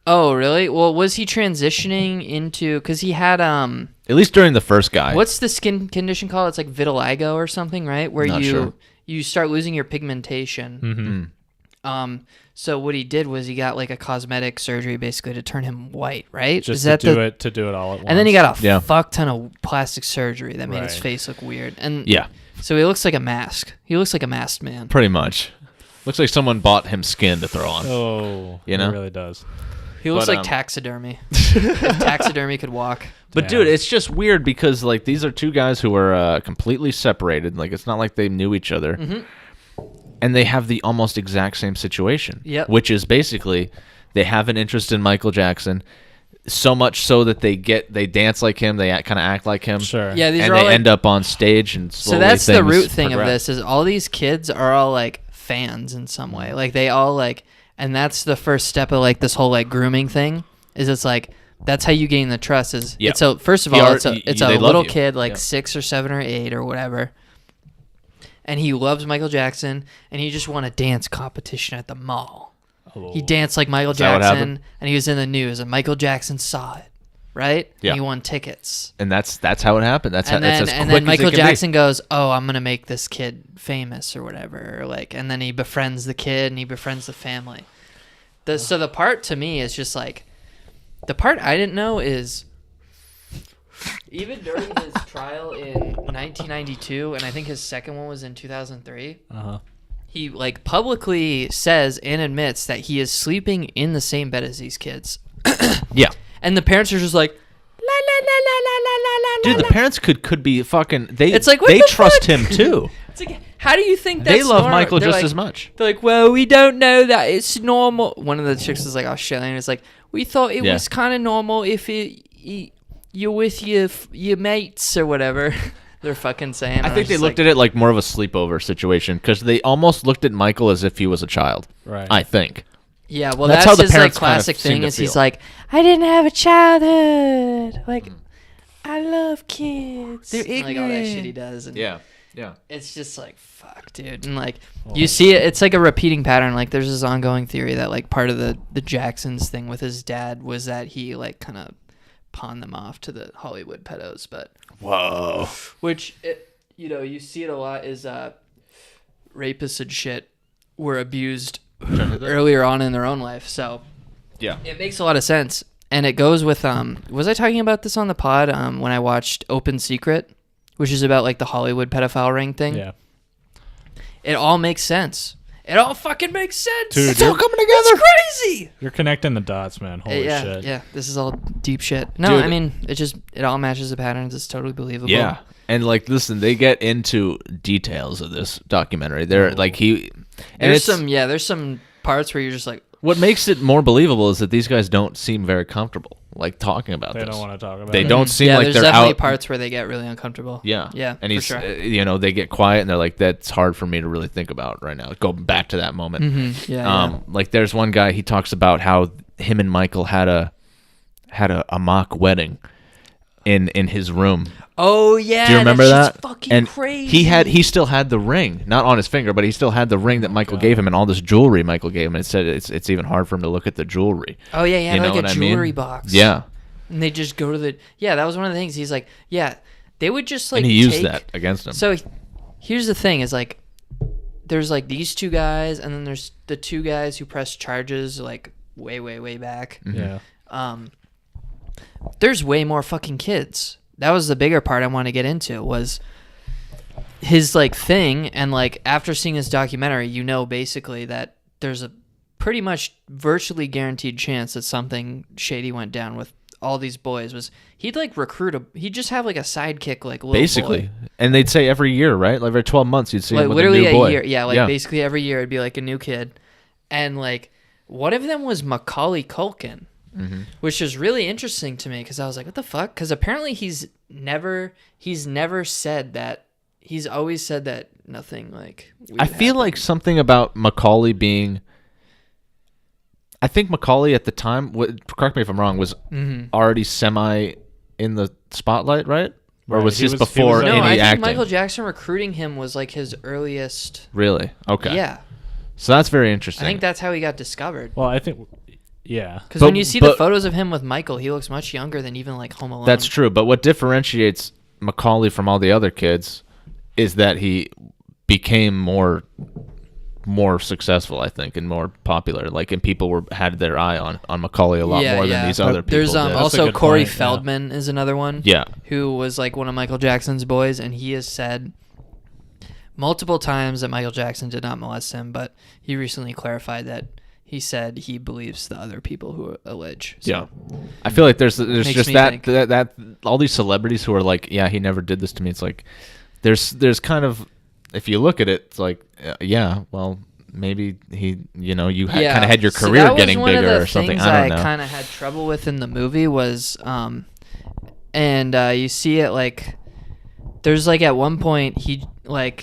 B: Oh, really? Well, was he transitioning into? Because he had
C: At least during the first guy.
B: what's the skin condition called? It's like vitiligo or something, right? Where
C: Not sure.
B: you start losing your pigmentation.
A: Mm-hmm.
B: So what he did was he got like a cosmetic surgery basically to turn him white, right?
A: Just
B: Is that
A: to do it all at once.
B: And then he got a
C: Yeah.
B: fuck ton of plastic surgery that made his
A: Right.
B: face look weird. And
C: Yeah,
B: so he looks like a mask. He looks like a masked man.
C: pretty much. Looks like someone bought him skin to throw on.
A: Oh,
C: You know?
A: it really does.
B: He looks
C: But,
B: like taxidermy. If taxidermy could walk.
C: But
A: Damn.
C: dude, it's just weird because like these are two guys who are completely separated. Like it's not like they knew each other, and they have the almost exact same situation.
B: Yep.
C: Which is basically they have an interest in Michael Jackson, so much so that they dance like him, they kind of act like him.
A: Sure.
B: Yeah, these
C: and
B: are all
C: they
B: like,
C: end up on stage and
B: so
C: slowly
B: that's the
C: things
B: root thing of
C: progress.
B: this is all these kids are all like fans in some way. Like they all like, and that's the first step of like this whole like grooming thing is it's like, that's how you gain the trust is
C: Yeah.
B: it's a first of
C: He
B: all
C: already-
B: it's
C: they
B: a
C: love
B: little
C: you.
B: kid like
C: Yeah.
B: 6 or 7 or 8 or whatever, and he loves Michael Jackson and he just won a dance competition at the mall.
A: Oh.
B: He danced like Michael
C: Is that what
B: Jackson
C: happened?
B: and he was in the news and Michael Jackson saw it, right?
C: Yeah.
B: And he won tickets.
C: And that's how it happened. That's
B: And
C: how
B: then,
C: it's as
B: and
C: quick
B: then
C: as it
B: Michael
C: can be.
B: Jackson goes, "Oh, I'm gonna make this kid famous or whatever." Or like, and then he befriends the kid and he befriends the family. So the part to me is just like, the part I didn't know is, even during his trial in 1992, and I think his second one was in 2003.
A: Uh-huh.
B: He like publicly says and admits that he is sleeping in the same bed as these kids,
C: Yeah.
B: and the parents are just like, la la la la la la la la.
C: Dude, the parents could be fucking. They
B: It's like, what
C: they
B: the
C: trust
B: fuck?
C: him too.
B: It's like, how do you think that's
C: They love
B: normal?
C: Michael
B: They're
C: just
B: like-
C: as much.
B: They're like, well, we don't know that it's normal. One of the chicks is like Australian. It's like, we thought it
C: Yeah.
B: was kind of normal if you're with your mates or whatever. They're fucking saying.
C: I think they looked at it like more of a sleepover situation because they almost looked at Michael as if he was a child.
A: Right.
C: I think.
B: Yeah, well,
C: That's
B: that's,
C: how the
B: his like
C: parents kind of
B: classic
C: seem
B: thing.
C: to
B: Is he's
C: feel.
B: like, I didn't have a childhood. Like, I love kids.
C: They're
B: Like all that shit
C: ignorant.
B: he does. And
C: Yeah.
B: it's just like, fuck, dude. And like, you see it, it's like a repeating pattern. Like, there's this ongoing theory that like part of the Jacksons thing with his dad was that he like kind of pawned them off to the Hollywood pedos. But
C: Whoa.
B: which you see it a lot is rapists and shit were abused earlier on in their own life. So
C: Yeah.
B: it makes a lot of sense. And it goes with was I talking about this on the pod when I watched Open Secret, which is about like the Hollywood pedophile ring thing?
A: Yeah.
B: It all makes sense. It all fucking makes sense.
A: Dude,
B: it's all
A: you're-
B: coming together. It's crazy.
A: You're connecting the dots, man. Holy
B: yeah,
A: shit.
B: yeah. This is all deep shit. No,
C: Dude.
B: I mean it all matches the patterns. It's totally believable.
C: Yeah. And like, listen, they get into details of this documentary. They're like and
B: There's some parts where you're just like,
C: what makes it more believable is that these guys don't seem very comfortable, like talking about
A: They
C: this.
A: don't want to talk about
C: They
A: it.
C: don't seem like
B: there's
C: they're
B: definitely
C: out.
B: parts where they get really uncomfortable.
C: Yeah,
B: Yeah,
C: and
B: for
C: he's,
B: sure.
C: they get quiet and they're like, "That's hard for me to really think about right now." Go back to that moment.
B: Mm-hmm. Yeah.
C: Like there's one guy, he talks about how him and Michael had a mock wedding in his room.
B: Oh yeah.
C: Do you remember
B: that?
C: that?
B: Fucking
C: And
B: crazy.
C: he still had the ring, not on his finger, but he still had the ring that Michael gave him and all this jewelry Michael gave him. And it said it's even hard for him to look at the jewelry.
B: Oh yeah, yeah.
C: You know
B: Like
C: what
B: a
C: I mean?
B: jewelry box.
C: Yeah.
B: And they just go to the that was one of the things. He's like, they would just like
C: and he used that against him.
B: So here's the thing: is like there's like these two guys, and then there's the two guys who pressed charges like way back.
A: Yeah.
B: There's way more fucking kids. That was the bigger part I want to get into was his like thing, and like after seeing this documentary, you know basically that there's a pretty much virtually guaranteed chance that something shady went down with all these boys. Was he'd like he'd just have like a sidekick like little
C: basically
B: boy.
C: And they'd say every year, right? Like every 12 months you'd see
B: like
C: him with
B: literally
C: a new boy.
B: year. Basically every year it'd be like a new kid. And like one of them was Macaulay Culkin. Which is really interesting to me because I was like, what the fuck? Because apparently he's never said that. He's always said that nothing like weird
C: I feel
B: happened.
C: like something about Macaulay being... I think Macaulay at the time, correct me if I'm wrong, was already semi in the spotlight, right? Or
A: Right,
C: was
A: he
C: this
A: was-
C: before
A: he was-
B: No,
C: any
B: I think
C: acting?
B: Michael Jackson recruiting him was like his earliest.
C: Really? Okay.
B: Yeah,
C: So that's very
B: I
C: interesting.
B: think that's how he got discovered.
A: Well, I think, yeah.
B: Because when
C: But-
B: you see the
C: but-
B: photos of him with Michael, he looks much younger than even like Home Alone.
C: That's true. But what differentiates Macaulay from all the other kids is that he became more successful, I think, and more popular. Like, and people had their eye on Macaulay a lot more than these other people.
B: There's
C: did.
A: That's a
B: also
A: good
B: Corey
A: point, yeah.
B: Feldman is another one.
C: Yeah.
B: Who was like one of Michael Jackson's boys, and he has said multiple times that Michael Jackson did not molest him, but he recently clarified that he said he believes the other people who allege. So,
C: Yeah. I feel like there's
B: Makes
C: just
B: me
C: that
B: think.
C: all these celebrities who are like, yeah, he never did this to me. It's like there's kind of, if you look at it, it's like, yeah, well, maybe he, kind of had your
B: So
C: career
B: that was
C: getting
B: one of
C: bigger
B: the
C: or something.
B: things
C: I don't know.
B: kind of had trouble with in the movie was, and you see it like, there's like at one point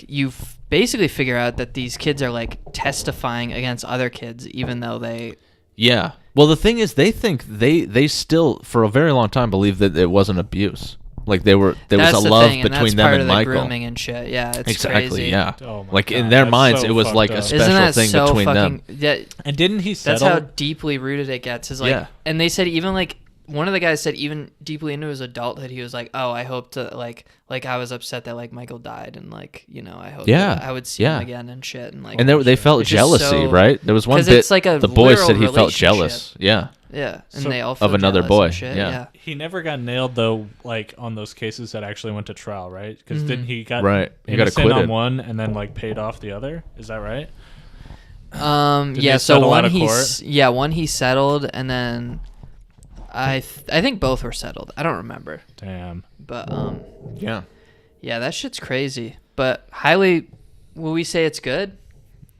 B: you basically figure out that these kids are like testifying against other kids, even though they.
C: Yeah. Well, the thing is, they think they still for a very long time believe that it wasn't abuse. Like there was
B: That's
C: a
B: the
C: love
B: thing, and
C: between
B: that's
C: them
B: part
C: and
B: of the
C: Michael.
B: grooming and shit. Yeah, it's
C: Exactly.
B: crazy.
C: Yeah.
A: Oh my
C: like in
A: God,
C: their
A: that's
C: minds,
A: so
C: it was like a
A: fucked up.
B: Isn't
C: special
B: that
C: thing
B: so
C: between
B: fucking?
C: them.
B: Yeah,
A: And didn't he
B: that's
A: settle?
B: how deeply rooted it gets. Is like,
C: Yeah.
B: and they said even like one of the guys said even deeply into his adulthood, he was like, oh, I hope to like I was upset that like Michael died, and like I hope
C: Yeah.
B: that I would see
C: Yeah.
B: him again and shit, and like
C: And they felt
B: It's just
C: jealousy,
B: so-
C: right? There was one
B: 'cause
C: bit
B: it's like a
C: the boy said
B: literal
C: he felt
B: relationship.
C: jealous. Yeah.
B: yeah, and
A: So-
B: they all
C: Of
B: feel
C: another
B: jealous
C: boy,
B: and shit.
C: yeah.
B: Yeah.
A: He never got nailed though, like on those cases that actually went to trial, right? Because didn't he got
C: Right. He got
A: innocent
C: acquitted.
A: on one and then like paid off the other? Is that right? Did
B: Yeah.
A: they
B: So
A: settle
B: one
A: out of court?
B: one he settled, and then I think both were settled. I don't remember,
A: Damn.
B: but
C: Yeah.
B: yeah, that shit's crazy. But highly, will we say it's good?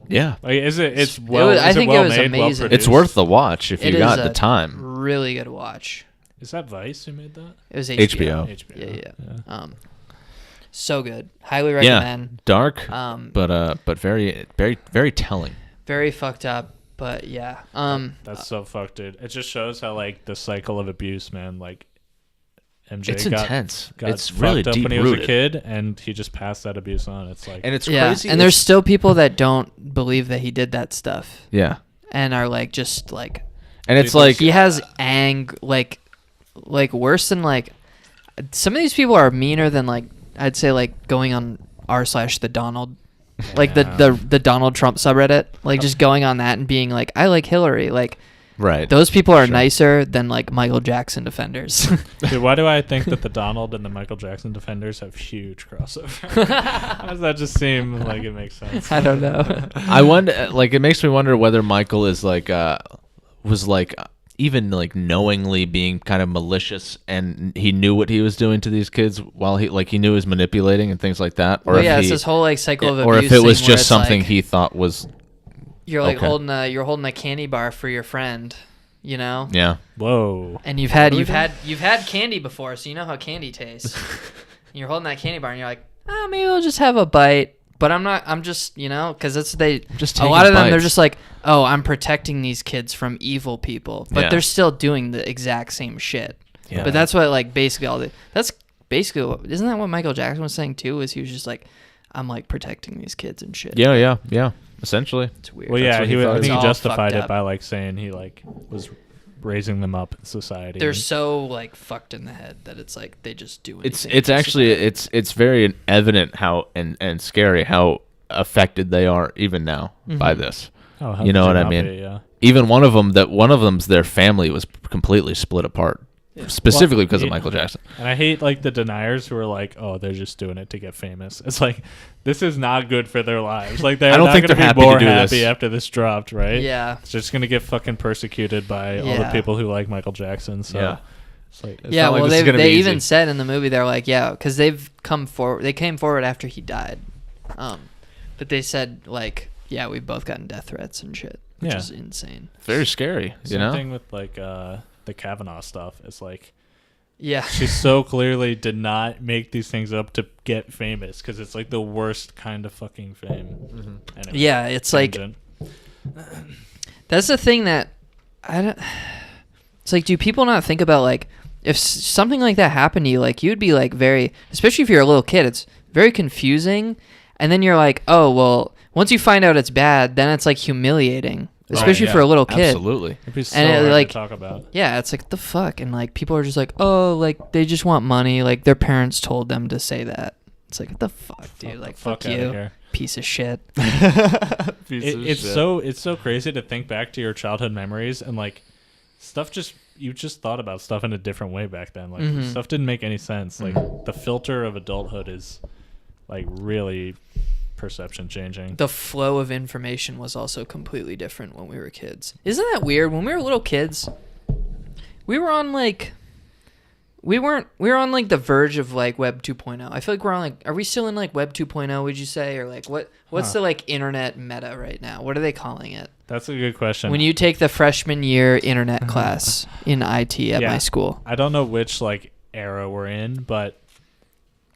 C: Yeah.
A: Like, is it? It's
B: It
A: well.
B: was- I
A: is
B: think
A: it
B: it
A: well
B: was
A: made,
B: amazing.
A: well
C: It's
A: produced?
C: worth the watch if you
B: It
C: got
B: is
C: the
B: a
C: time.
B: Really good watch.
A: Is that Vice who made that?
B: It was
C: HBO.
A: HBO.
B: Yeah. So good. Highly
C: Yeah.
B: recommend.
C: Dark,
B: Um,
C: but very, very, very telling.
B: very fucked up, but yeah.
A: That's so fucked, dude. It just shows how like the cycle of abuse, man. Like MJ
C: It's
A: got
C: intense.
A: got
C: It's really
A: fucked up
C: deep
A: when he was a
C: rooted.
A: kid, and he just passed that abuse on. It's like,
C: And it's
B: yeah,
C: crazy.
B: and there's still people that don't believe that he did that stuff,
C: yeah,
B: and are like just like
C: and it's
A: Dude,
C: like
B: he has like worse than like some of these people are meaner than like I'd say like going on r/the Donald, like the Donald Trump subreddit, like just going on that and being like I like Hillary, like
C: right.
B: those people are
C: Sure.
B: nicer than like Michael Jackson defenders.
A: dude, why do I think that the Donald and the Michael Jackson defenders have huge crossover? How does that just seem like it makes sense?
B: I don't know.
C: I wonder, like, it makes me wonder whether Michael is like, was like, even like knowingly being kind of malicious, and he knew what he was doing to these kids while he knew he was manipulating and things like that, or
B: Well,
C: if
B: yeah, it's
C: he,
B: this whole like cycle of abuse.
C: or if it was
B: thing where
C: just
B: it's
C: something
B: like,
C: he thought was,
B: you're like
C: okay.
B: holding a candy bar for your friend, you know.
C: yeah,
A: Whoa.
B: And you've
A: What are we
B: had candy before, so you know how candy tastes. And you're holding that candy bar, and you're like, oh, maybe I'll just have a bite. But I'm just, because that's
C: just
B: a lot of
C: taking
B: them, they're
C: bites.
B: just like, oh, I'm protecting these kids from evil people, but
C: Yeah.
B: they're still doing the exact same shit.
C: Yeah.
B: But that's what like basically that's basically isn't that what Michael Jackson was saying too? Was he was just like, I'm like protecting these kids and shit.
C: yeah, essentially.
B: It's weird.
A: Well,
C: That's
A: yeah,
C: what
A: he
C: he thought.
A: I think
B: It's
A: he
B: all
A: justified
B: fucked
A: it
B: up.
A: by like saying he like was raising them up in society.
B: They're so like fucked in the head that it's like they just do anything.
C: It's actually it's very evident how and scary how affected they are even now by this.
A: Oh, how
C: you know
A: could
C: what I
A: not
C: mean?
A: be, yeah.
C: Even one of them's their family was completely split apart, specifically because of Michael Jackson.
A: And I hate like the deniers who are like, oh, they're just doing it to get famous. It's like this is not good for their lives. Like they're
C: I don't
A: not
C: think
A: gonna
C: they're
A: be
C: happy to
A: more
C: do
A: happy
C: this.
A: after this dropped, right?
B: Yeah.
A: It's just gonna get fucking persecuted by all the
B: Yeah.
A: people who like Michael Jackson. So
C: Yeah.
A: it's like,
B: Yeah,
C: not like
B: well,
C: this is gonna
B: they
C: be
B: even
C: easy.
B: said in the movie, they're like, yeah, because they've come forward. They came forward after he died, but they said like, yeah, we've both gotten death threats and shit, which
A: Yeah.
B: is insane.
C: Very scary, you
A: same
C: know.
A: thing with like the Kavanaugh stuff. It's like
B: Yeah,
A: she so clearly did not make these things up to get famous because it's like the worst kind of fucking fame. Anyway,
B: yeah, it's like
A: tangent.
B: that's the thing that I don't. It's like, do people not think about like if something like that happened to you, like you'd be like very, especially if you're a little kid, it's very confusing, and then you're like, oh well, once you find out it's bad, then it's like humiliating, especially
C: yeah.
B: for a little kid.
C: Absolutely.
A: It'd be so
B: and it,
A: hard
B: like-
A: to talk about.
B: Yeah, it's like the fuck, and like people are just like, oh, like they just want money, like their parents told them to say that. It's like, what the fuck, dude? Like, fuck
A: outta
B: you,
A: here.
B: piece of shit.
A: It's so crazy to think back to your childhood memories and like stuff you just thought about stuff in a different way back then. Like
B: Mhm.
A: stuff didn't make any sense. Like the filter of adulthood is like really perception changing.
B: The flow of information was also completely different when we were kids. Isn't that weird? When we were little kids, we were on like we were on like the verge of like Web 2.0. I feel like we're on like, are we still in like Web 2.0, would you say? Or like what's the like internet meta right now? What are they calling it?
A: That's a good question.
B: When you take the freshman year internet class in IT at
A: Yeah.
B: my school.
A: I don't know which like era we're in, but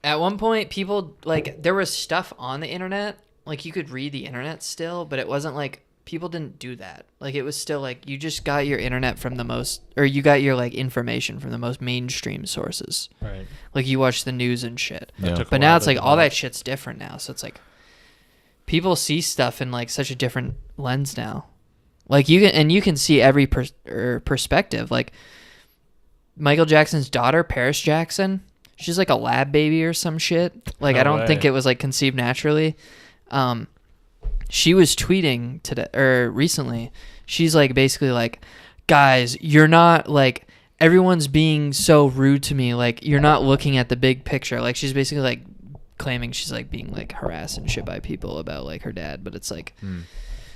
B: At one point, people, like, there was stuff on the internet. Like, you could read the internet still, but it wasn't like, people didn't do that. Like, it was still like, you just got your internet from the most, or you got your, like, information from the most mainstream sources.
A: right.
B: Like, you watch the news and shit.
C: Yeah.
A: Took a
B: But
A: while
B: now it's
A: to
B: like, all that
A: develop.
B: shit's different now. So it's like, people see stuff in, like, such a different lens now. Like, you can see every perspective. Like, Michael Jackson's daughter, Paris Jackson, she's like a lab baby or some shit. Like,
A: No
B: I don't think
A: way.
B: it was like conceived naturally. She was tweeting today or recently. She's like basically like, guys, you're not like, everyone's being so rude to me. Like, you're not looking at the big picture. Like, she's basically like claiming she's like being like harassed and shit by people about like her dad. But it's like,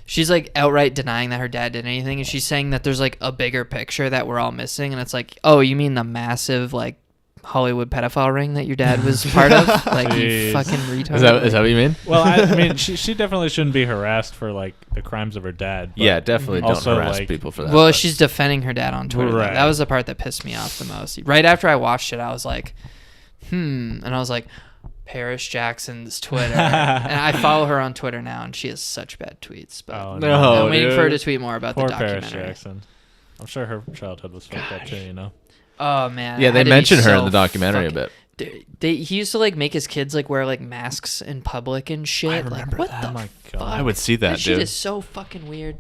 B: she's like outright denying that her dad did anything. And she's saying that there's like a bigger picture that we're all missing. And it's like, oh, you mean the massive like Hollywood pedophile ring that your dad was part of? Like, you
A: Jeez.
B: fucking retard.
C: Is that what you mean?
A: Well, I mean, she definitely shouldn't be harassed for like the crimes of her dad. But
C: Yeah, definitely don't
A: Also,
C: harass
A: like-
C: people for that.
B: Well,
C: but-
B: she's defending her dad on Twitter. though.
A: Right.
B: That was the part that pissed me off the most. Right after I watched it, I was like, and I was like, Paris Jackson's Twitter. And I follow her on Twitter now, and she has such bad tweets. But
A: Oh,
C: no.
B: I'm waiting for her to
C: dude.
B: tweet more about
A: Poor
B: the
A: Paris
B: documentary.
A: Jackson. I'm sure her childhood was fucked up too. You know.
B: Oh man.
C: Yeah,
B: it
C: they
B: had to be
C: mention her in
B: so
C: the documentary a
B: fucking-
C: bit.
B: He used to like make his kids like wear like masks in public and shit.
C: I
B: like,
C: remember
B: what
C: that.
B: the
A: Oh my
B: fuck?
A: God.
C: I would see that,
B: shit
C: dude.
B: is so fucking weird.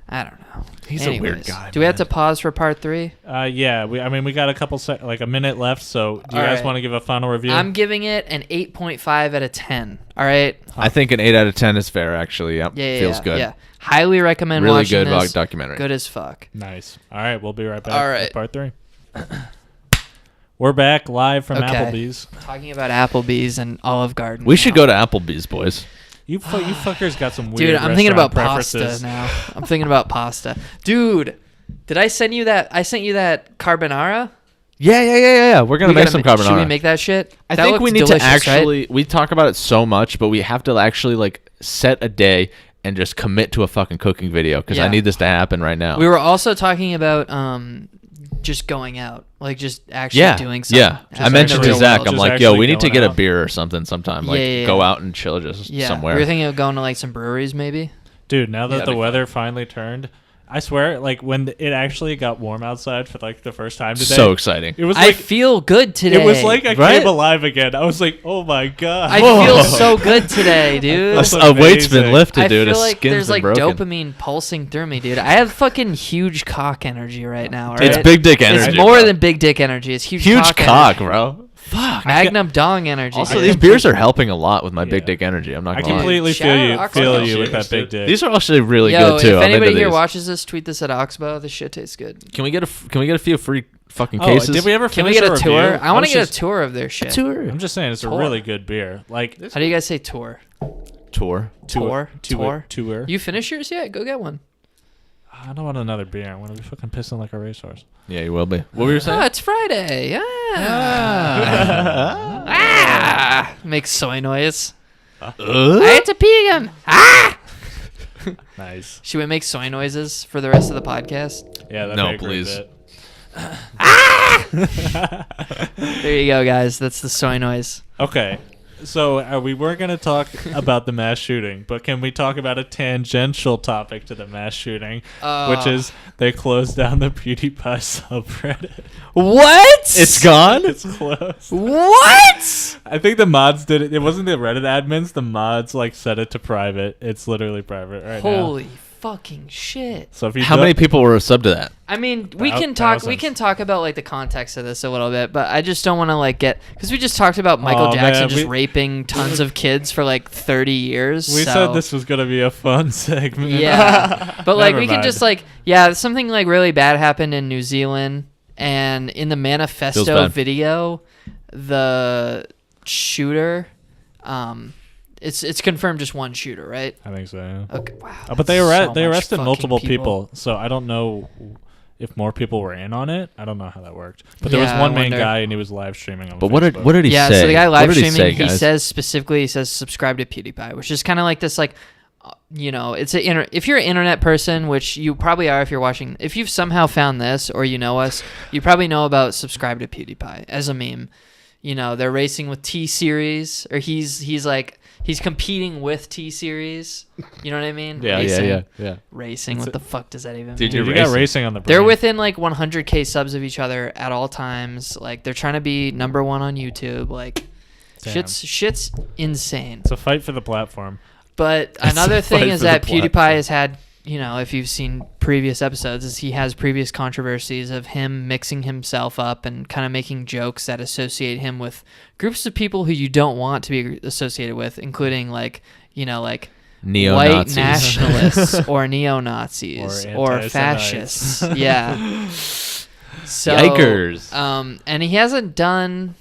B: I don't know.
C: He's a weird
B: Anyways,
C: guy,
B: Do we have
C: man.
B: to pause for part 3?
A: Yeah. We got a couple like a minute left. So do you
B: All
A: guys
B: right.
A: want to give a final review?
B: I'm giving it an 8.5 out of 10. All right.
C: I think an 8 out of 10 is fair, actually. Yep.
B: Yeah,
C: Feels
B: yeah,
C: good.
B: Yeah. Highly recommend
C: Really
B: watching
C: good
B: this.
C: documentary.
B: Good as fuck.
A: Nice. All right. We'll be right back.
B: All right.
A: With part 3. We're back live from
B: Okay.
A: Applebee's.
B: Talking about Applebee's and Olive Garden.
C: We should
B: now.
C: go to Applebee's, boys.
A: You fuckers got some weird.
B: Dude, I'm thinking about
A: restaurant
B: pasta
A: preferences.
B: now. I'm thinking about pasta. Dude, did I send you that? I sent you that carbonara.
C: Yeah. We're gonna
B: We
C: make
B: gotta
C: some
B: ma-
C: carbonara.
B: Should we make that shit?
C: I
B: That
C: think
B: looks
C: we need
B: delicious,
C: to
B: right?
C: actually. We talk about it so much, but we have to actually like set a day and just commit to a fucking cooking video because I
B: Yeah.
C: need this to happen right now.
B: We were also talking about just going out, like just actually
C: yeah,
B: doing something.
C: yeah.
B: Just
C: I
B: in
C: mentioned
B: the
C: to
B: real
C: Zach,
B: world.
C: I'm
A: Just
C: like, yo,
A: actually
C: we need to
A: going
C: get a
A: out.
C: beer or something sometime. Like,
B: Yeah.
C: go out and chill just
B: Yeah.
C: somewhere.
B: We were thinking of going to like some breweries, maybe.
A: Dude, now that
C: Yeah,
A: the
C: that'd be
A: weather finally turned, I swear, like when it actually got warm outside for like the first time today.
C: So exciting.
A: It was
B: I
A: like
B: feel good today.
A: it was like I
C: Right?
A: came alive again. I was like, oh my god.
B: I feel so good today, dude.
A: That's
C: A weight's been
A: amazing.
C: lifted,
B: I
C: dude.
B: feel
C: A
B: like
C: skin's
B: there's
C: been
B: like
C: broken.
B: dopamine pulsing through me, dude. I have fucking huge cock energy right now. Right?
C: It's big dick energy.
B: It's more
C: bro.
B: than big dick energy. It's huge
C: huge cock,
B: energy.
C: bro. Fuck.
B: Magnum dong energy.
C: Also,
B: dude.
C: these beers are helping a lot with my big
A: Yeah.
C: dick energy. I'm not
A: I
C: gonna lie.
A: completely
B: Shout out
A: feel
B: Oxbow.
A: you with that big dick.
C: These are actually really
B: Yo,
C: good too.
B: if
C: I'm
B: anybody
C: into
B: here
C: these.
B: watches this, tweet this at Oxbow. This shit tastes good.
C: Can we get a few free fucking
A: Oh,
C: cases?
A: did we ever
B: Can we
A: finish
B: get a
A: review?
B: tour? I want
A: was
B: to get
A: just-
B: a tour of their shit.
C: tour?
A: I'm just saying it's a
B: Tour.
A: really good beer. Like
B: How do you guys say tour?
C: Tour.
B: Tour. You finish yours yet? Go get one.
A: I don't want another beer. I want to be fucking pissing like a racehorse.
C: Yeah, you will be. What were you
B: Oh,
C: saying?
B: it's Friday. Ah. Make soy noise. I had to pee again. Ah.
A: Nice.
B: Should we make soy noises for the rest of the podcast?
A: Yeah. That'd
C: No,
A: be a great
C: please.
A: bit.
B: There you go, guys. That's the soy noise.
A: Okay. So we were going to talk about the mass shooting, but can we talk about a tangential topic to the mass shooting, which is they closed down the Pewdiepie subreddit.
B: What?
C: It's gone.
A: It's closed.
B: What?
A: I think the mods did it. It wasn't the Reddit admins. The mods like set it to private. It's literally private right now.
B: Holy fucking shit.
A: So if you
C: How many people were subbed to that?
B: I mean, we
A: Thou-
B: can talk. We
A: thousands.
B: can talk about like the context of this a little bit, but I just don't want to like get because we just talked about Michael
A: Aw,
B: Jackson
A: man,
B: just
A: we-
B: raping tons of kids for like 30 years.
A: We
B: so.
A: said this was gonna be a fun segment.
B: Yeah, but like
A: Never
B: we can
A: mind.
B: just like something like really bad happened in New Zealand, and in the
C: Feels
B: manifesto
C: bad.
B: video, the shooter, it's confirmed just one shooter, right?
A: I think so. Yeah.
B: Okay, wow.
A: But they
B: that's so
A: they
B: much
A: arrested
B: fucking
A: multiple people, so I don't know if more people were in on it. I don't know how that worked. But there was
B: Yeah,
A: one
B: I
A: main
B: wonder.
A: guy, and he was live streaming on
C: But
A: Facebook.
C: what did he
B: Yeah,
C: say?
B: so the guy live
C: What did
B: streaming,
C: he say, guys?
B: says specifically, he says subscribe to PewDiePie, which is kind of like this, like, it's if you're an internet person, which you probably are if you're watching, if you've somehow found this or you know us, you probably know about subscribe to PewDiePie as a meme. You know, they're racing with T-Series, or he's competing with T-Series. You know what I mean? Racing.
C: yeah.
B: Racing. What the fuck does that even
C: Dude,
B: mean?
A: Dude, you
C: You're
A: got racing on the brain.
B: They're within like 100K subs of each other at all times. Like they're trying to be number one on YouTube. Like
A: Damn.
B: shit's insane.
A: It's a fight for the platform.
B: But another
C: a
B: thing
C: fight
B: is
C: for the
B: that PewDiePie
C: platform.
B: has had, you know, if you've seen previous episodes, is he has previous controversies of him mixing himself up and kind of making jokes that associate him with groups of people who you don't want to be associated with, including like, you know, like white
C: Neo-Nazis.
B: nationalists or neo-Nazis or
A: anti-Semites.
B: fascists. Yeah. So,
C: Yikers.
B: and he hasn't done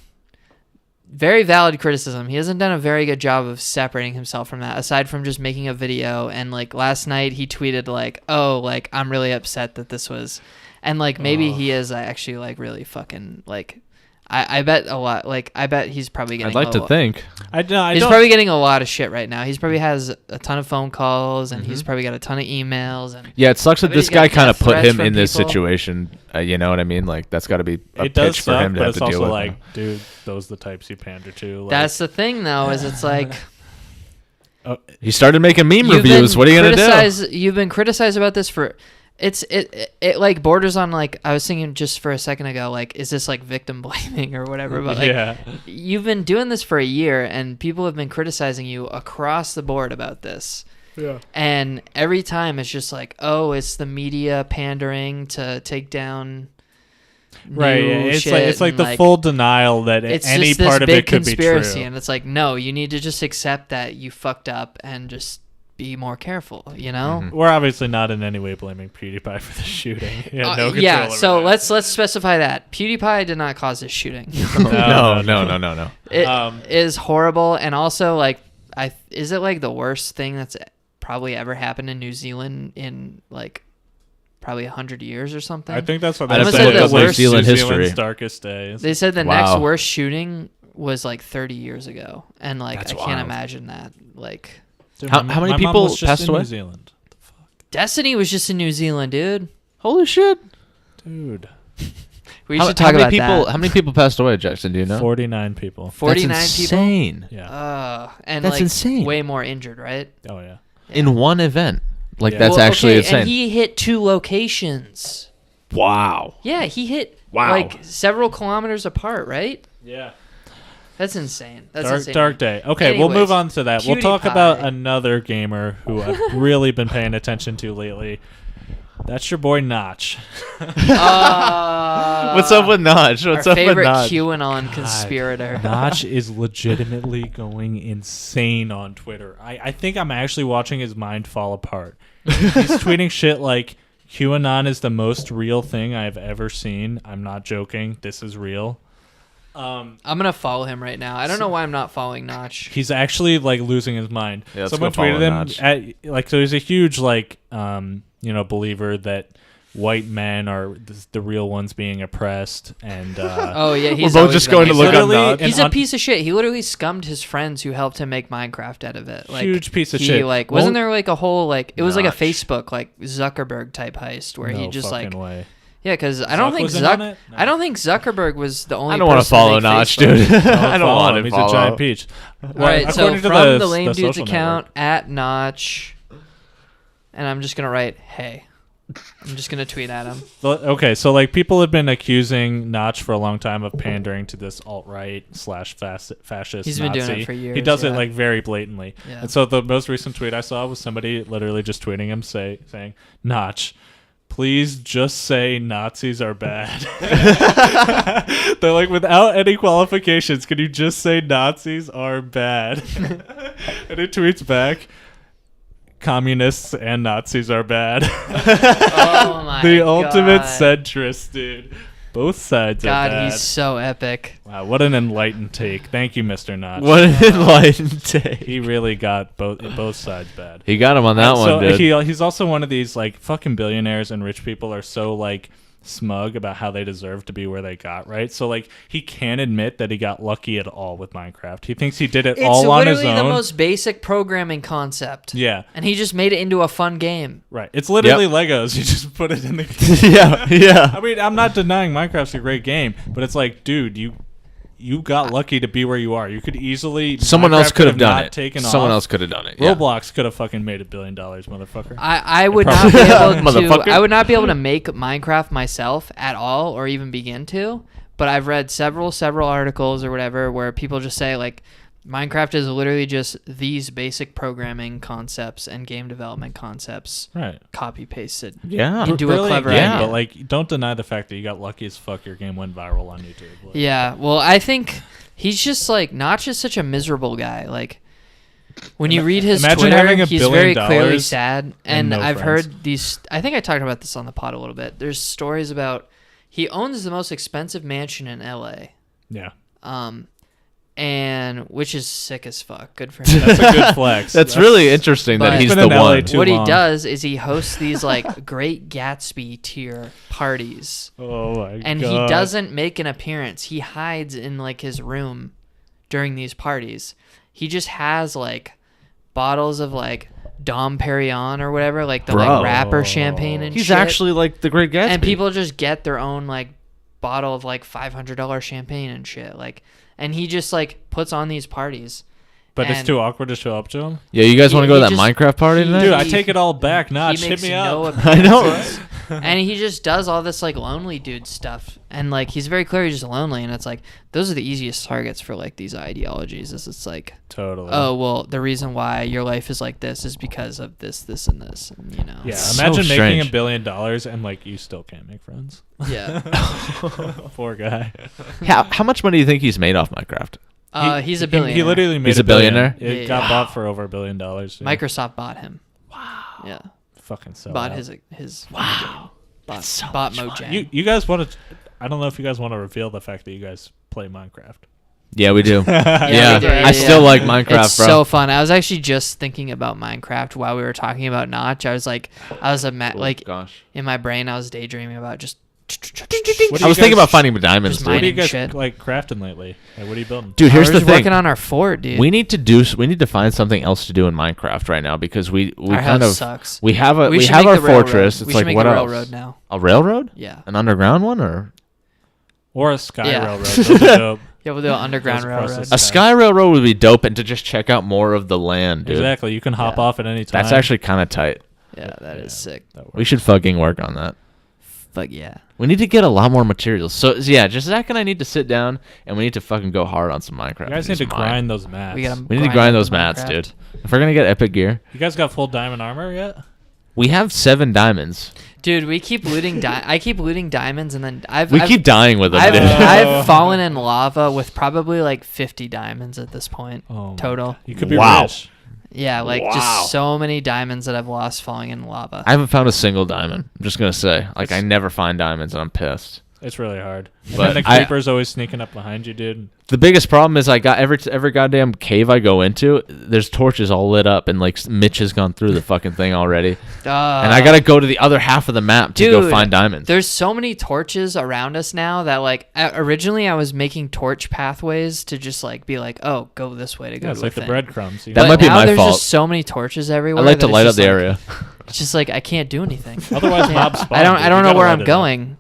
B: very valid criticism. He hasn't done a very good job of separating himself from that, aside from just making a video. And like last night, he tweeted like, "Oh, like I'm really upset that this was," and like maybe he is actually like really fucking like. I bet a lot. Like I bet he's probably getting.
C: I'd like to think.
A: I
B: He's
A: don't.
B: probably getting a lot of shit right now. He's probably has a ton of phone calls, and he's probably got a ton of emails. And
C: Yeah, it sucks
B: I
C: that
B: bet
C: this
B: he's got
C: guy kind of
B: death
C: put
B: threats
C: him
B: from
C: in this
B: people.
C: situation. You know what I mean? Like that's got to be a
A: it does
C: pitch for
A: suck,
C: him to
A: but
C: have
A: it's
C: to deal
A: also
C: with.
A: like, dude, those the types you pander to. Like,
B: that's the thing, though, is it's like.
C: He started making meme
B: You've
C: reviews.
B: been
C: What are you gonna do?
B: criticized- You've been criticized about this for, it like borders on like I was thinking just for a second ago, like is this like victim blaming or whatever? But like
A: yeah.
B: you've been doing this for a year, and people have been criticizing you across the board about this.
A: Yeah.
B: And every time it's just like, oh, it's the media pandering to take down.
A: Right.
B: new
A: Yeah. It's
B: shit
A: like
B: and,
A: the full denial that
B: It's
A: any
B: just this
A: part of
B: big
A: it could be
B: conspiracy,
A: true.
B: and it's like, no, you need to just accept that you fucked up and just be more careful. You know.
C: Mhm.
A: We're obviously not in any way blaming PewDiePie for the shooting. Yeah. No control
B: yeah,
A: over
B: so
A: that.
B: let's specify that PewDiePie did not cause this shooting.
C: No.
B: It is horrible, and also like, is it like the worst thing that's probably ever happened in New Zealand in like probably 100 years or something?
A: I think that's what
C: I'd
A: they
B: have to
A: said.
B: look up
A: was,
B: New
A: like,
C: Zealand
A: New
C: history.
A: Zealand's darkest days.
B: They said the
C: Wow.
B: next worst shooting was like 30 years ago, and like
C: That's
B: I can't
C: wild.
B: imagine that. Like
A: Dude,
C: How
A: my
C: many
A: mom
C: people
A: was just
C: passed
A: in
C: away?
A: New Zealand.
B: Destiny was just in New Zealand, dude.
C: Holy shit!
A: Dude.
B: We
C: How
B: should talk
C: many
B: about
C: people?
B: that.
C: How many people passed away, Jackson? Do you know?
A: 49 people.
B: 49
C: That's
B: people.
C: insane.
A: Yeah.
B: And
C: That's
B: like
C: insane.
B: way more injured, right?
A: Oh, yeah.
C: In one event. Like
A: Yeah.
C: that's actually insane.
B: And he hit 2 locations.
C: Wow.
B: Yeah, he hit
C: Wow.
B: like several kilometers apart, right?
A: Yeah.
B: That's insane. That's
A: Dark,
B: insane.
A: dark day. Okay, we'll
B: Anyways,
A: move on to that. We'll talk
B: Pewdiepie.
A: about another gamer who I've really been paying attention to lately. That's your boy Notch.
C: What's up with Notch? What's
B: our
C: up with
B: favorite
C: Notch?
B: QAnon conspirator.
A: Notch is legitimately going insane on Twitter. I think I'm actually watching his mind fall apart. He's tweeting shit like, QAnon is the most real thing I've ever seen. I'm not joking. This is real.
B: I'm gonna follow him right now. I don't know why I'm not following Notch.
A: He's actually like losing his mind.
C: Yeah, let's
A: Someone
C: go follow
A: tweeted him
C: Notch.
A: so he's a huge believer that white men are the real ones being oppressed, and
B: Oh yeah, he's
C: both
B: always
C: just
B: been
C: going
B: like
C: to look
B: that.
C: up
A: literally
C: Notch.
B: He's
A: an
B: a piece of shit. He literally scummed his friends who helped him make Minecraft out of it. Like,
A: Huge piece of
B: he,
A: shit.
B: Like,
A: Well-
B: wasn't there like a whole like it was like a
C: Notch.
B: Facebook like Zuckerberg type heist where he
A: no
B: just
A: fucking
B: like
A: way.
B: yeah, because I don't think
A: was in on it? No.
B: I don't think Zuckerberg was the only.
C: I don't want to
B: person
C: follow
B: make
C: Notch,
B: Facebook.
C: dude. I don't
A: Follow
C: want
A: him.
C: to
A: He's
C: follow.
A: a giant peach.
B: All right, so
A: according to
B: from the Lame
A: the
B: Dudes
A: social
B: account
A: network.
B: at Notch, and I'm just gonna write hey. I'm just gonna tweet at him.
A: Okay, so like people have been accusing Notch for a long time of pandering to this alt-right / fascist
B: He's been
A: Nazi.
B: doing it for years,
A: He does it
B: yeah.
A: like very blatantly.
B: Yeah.
A: And so the most recent tweet I saw was somebody literally just tweeting him saying, Notch, please just say Nazis are bad. They're like, without any qualifications, can you just say Nazis are bad? And it tweets back, communists and Nazis are bad.
B: Oh my
A: The ultimate
B: God.
A: centrist, dude. Both sides
B: God,
A: are bad.
B: he's so epic.
A: Wow, what an enlightened take. Thank you, Mr. Notch.
C: What an enlightened take.
A: He really got both sides bad.
C: He got him on that
A: So
C: one, dude.
A: he's also one of these like fucking billionaires, and rich people are so like smug about how they deserve to be where they got, right? So like he can't admit that he got lucky at all with Minecraft. He thinks he did it
B: It's
A: all on his
B: literally
A: own.
B: the most basic programming concept.
A: Yeah,
B: And he just made it into a fun game.
A: right. It's literally Legos. You just put it in the
C: yeah.
A: I mean, I'm not denying Minecraft's a great game, but it's like, dude, you got lucky to be where you are. You could easily
C: Someone else
A: Minecraft
C: could have done
A: not
C: it.
A: Taken
C: Someone
A: off.
C: else could have done it. Yeah.
A: Roblox could have fucking made $1 billion, motherfucker.
B: I would not
C: probably-
B: be able to.
C: Motherfucker.
B: I would not be able to make Minecraft myself at all, or even begin to. But I've read several articles or whatever where people just say like, Minecraft is literally just these basic programming concepts and game development concepts
A: Right.
B: copy pasted.
C: Yeah.
B: Into a
A: Brilliant
B: clever
A: game,
B: idea.
A: but like, don't deny the fact that you got lucky as fuck. Your game went viral on YouTube. Like,
B: Yeah, well, I think he's just like Notch is such a miserable guy. Like when you read his
A: Imagine
B: Twitter,
A: having $1
B: he's
A: billion
B: very clearly sad. And
A: no
B: I've
A: friends.
B: heard these. I think I talked about this on the pod a little bit. There's stories about he owns the most expensive mansion in LA.
A: Yeah.
B: And which is sick as fuck. Good for him.
A: That's a good flex.
C: That's really interesting
B: But-
C: that he's
A: He's
C: the
A: been in LA
C: one.
A: too
B: What he
A: long.
B: does is he hosts these like Great Gatsby tier parties.
A: Oh my god.
B: And he doesn't make an appearance. He hides in like his room during these parties. He just has like bottles of like Dom Perignon or whatever, like the
C: Bro.
B: like rapper champagne and
C: He's
B: shit.
C: actually like the Great Gatsby.
B: And people just get their own like bottle of like $500 champagne and shit. Like, and he just like puts on these parties.
A: But it's
B: and-
A: too awkward to show up to him.
C: Yeah, you guys want to go to that
B: he just-
C: Minecraft party
B: he-
C: tonight?
A: Dude, I take it all back. Notch,
B: he
A: hit
B: makes
A: me
B: no
A: up.
C: I know,
B: appearances. And he just does all this like lonely dude stuff, and like he's very clearly just lonely, and it's like those are the easiest targets for like these ideologies. Is it's like,
A: Totally.
B: oh well, the reason why your life is like this is because of this, and this, and, you know.
A: Yeah,
C: So
A: imagine making
C: strange.
A: $1 billion and like you still can't make friends.
B: Yeah.
A: Poor guy.
C: How much money do you think he's made off Minecraft?
B: He's a billionaire.
A: He literally made
C: He's a billionaire?
A: It
B: Yeah,
A: got
B: yeah.
A: bought for over $1 billion. Yeah.
B: Microsoft bought him. Wow. Yeah.
A: Fucking so.
B: Bought
A: out.
B: his.
C: Wow.
B: Bought,
C: so
B: bought
C: much
B: Mojang.
A: You guys want to? I don't know if you guys want to reveal the fact that you guys play Minecraft.
C: Yeah, we do.
B: Yeah,
C: yeah,
B: we do,
C: I
B: yeah,
C: still
B: yeah.
C: like Minecraft,
B: It's
C: bro.
B: so fun. I was actually just thinking about Minecraft while we were talking about Notch. I was like, like
C: gosh.
B: in my brain, I was daydreaming about just.
A: What do
C: I
A: you
C: was
A: guys-
C: thinking about finding diamonds,
B: Just
C: dude.
A: What are you
B: mining
A: guys
B: shit.
A: like crafting lately? Like, what are you building?
C: Dude, here's
B: we're
C: the
B: just
C: thing.
B: working on our fort, dude.
C: We need to find something else to do in Minecraft right now because we
B: our
C: kind
B: house
C: of
B: sucks.
C: we have
B: We should
C: have
B: make
C: our
B: the railroad.
C: fortress.
B: We
C: It's
B: should
C: like
B: make
C: what
B: a
C: else?
B: railroad now.
C: A railroad?
B: Yeah.
C: An underground one or
A: Or a sky
B: Yeah.
A: railroad? Those are dope.
B: Yeah, we'll do an underground
A: Goes across
B: railroad.
A: the
C: a sky railroad would be dope and to just check out more of the land, dude.
A: Exactly. You can hop
B: Yeah.
A: off at any time.
C: That's actually kind of tight.
B: Yeah, that is sick.
C: We should fucking work on that.
B: Fuck yeah.
C: We need to get a lot more materials. So yeah, just Zach and I need to sit down and we need to fucking go hard on some Minecraft.
A: You guys need to grind those mats.
B: We gotta
C: We need to grind those
B: the
C: mats,
B: Minecraft.
C: dude. If we're gonna get epic gear,
A: You guys got full diamond armor yet?
C: we have 7 diamonds.
B: Dude, we keep looting. I keep looting diamonds, and then I've
C: Keep dying with them,
B: I've,
C: dude.
B: I've fallen in lava with probably like 50 diamonds at this point
A: Oh, my
B: total.
A: God. You could be
C: Wow.
A: rich.
B: Yeah, like
C: Wow.
B: just so many diamonds that I've lost falling in lava.
C: I haven't found a single diamond. I'm just gonna say, like, I never find diamonds, and I'm pissed.
A: It's really hard. And
C: But
A: then the creeper's always sneaking up behind you, dude.
C: The biggest problem is I got every goddamn cave I go into, there's torches all lit up, and like Mitch has gone through the fucking thing already, and I gotta go to the other half of the map to go
B: Dude,
C: find diamonds.
B: There's so many torches around us now that like originally I was making torch pathways to just like be like, oh, go this way to go
A: Yeah,
B: to
A: it's
B: a
A: like the
B: thing.
A: breadcrumbs. You
C: That
A: know?
C: might be
B: now
C: my
B: there's
C: fault.
B: just so many torches everywhere.
C: I like to
B: that
C: light
B: it's
C: up the
B: just, like,
C: area.
B: It's just like I can't do anything.
A: Otherwise, mobs spawn.
B: I don't
A: dude.
B: I don't
A: You
B: know
A: gotta
B: where
A: light
B: I'm
A: it up.
B: going.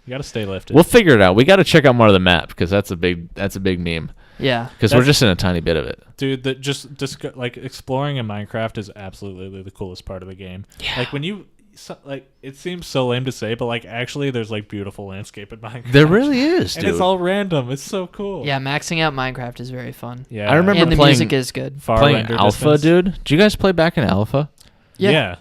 A: You gotta stay lifted.
C: We'll figure it out. We got to check out more of the map because that's a big meme.
B: Yeah.
C: Because we're
A: That's-
C: just in a tiny bit of it.
A: Dude, that just like exploring in Minecraft is absolutely the coolest part of the game.
C: Yeah.
A: Like when you like, it seems so lame to say, but like actually, there's like beautiful landscape in Minecraft.
C: There really is,
A: and
C: dude.
A: it's all random. It's so cool.
B: Yeah, maxing out Minecraft is very fun.
A: Yeah.
C: I remember
B: And the
C: playing-
B: music is good.
A: Far
C: Playing
A: render
C: Alpha,
A: distance.
C: dude. Did you guys play back in Alpha?
A: Yeah.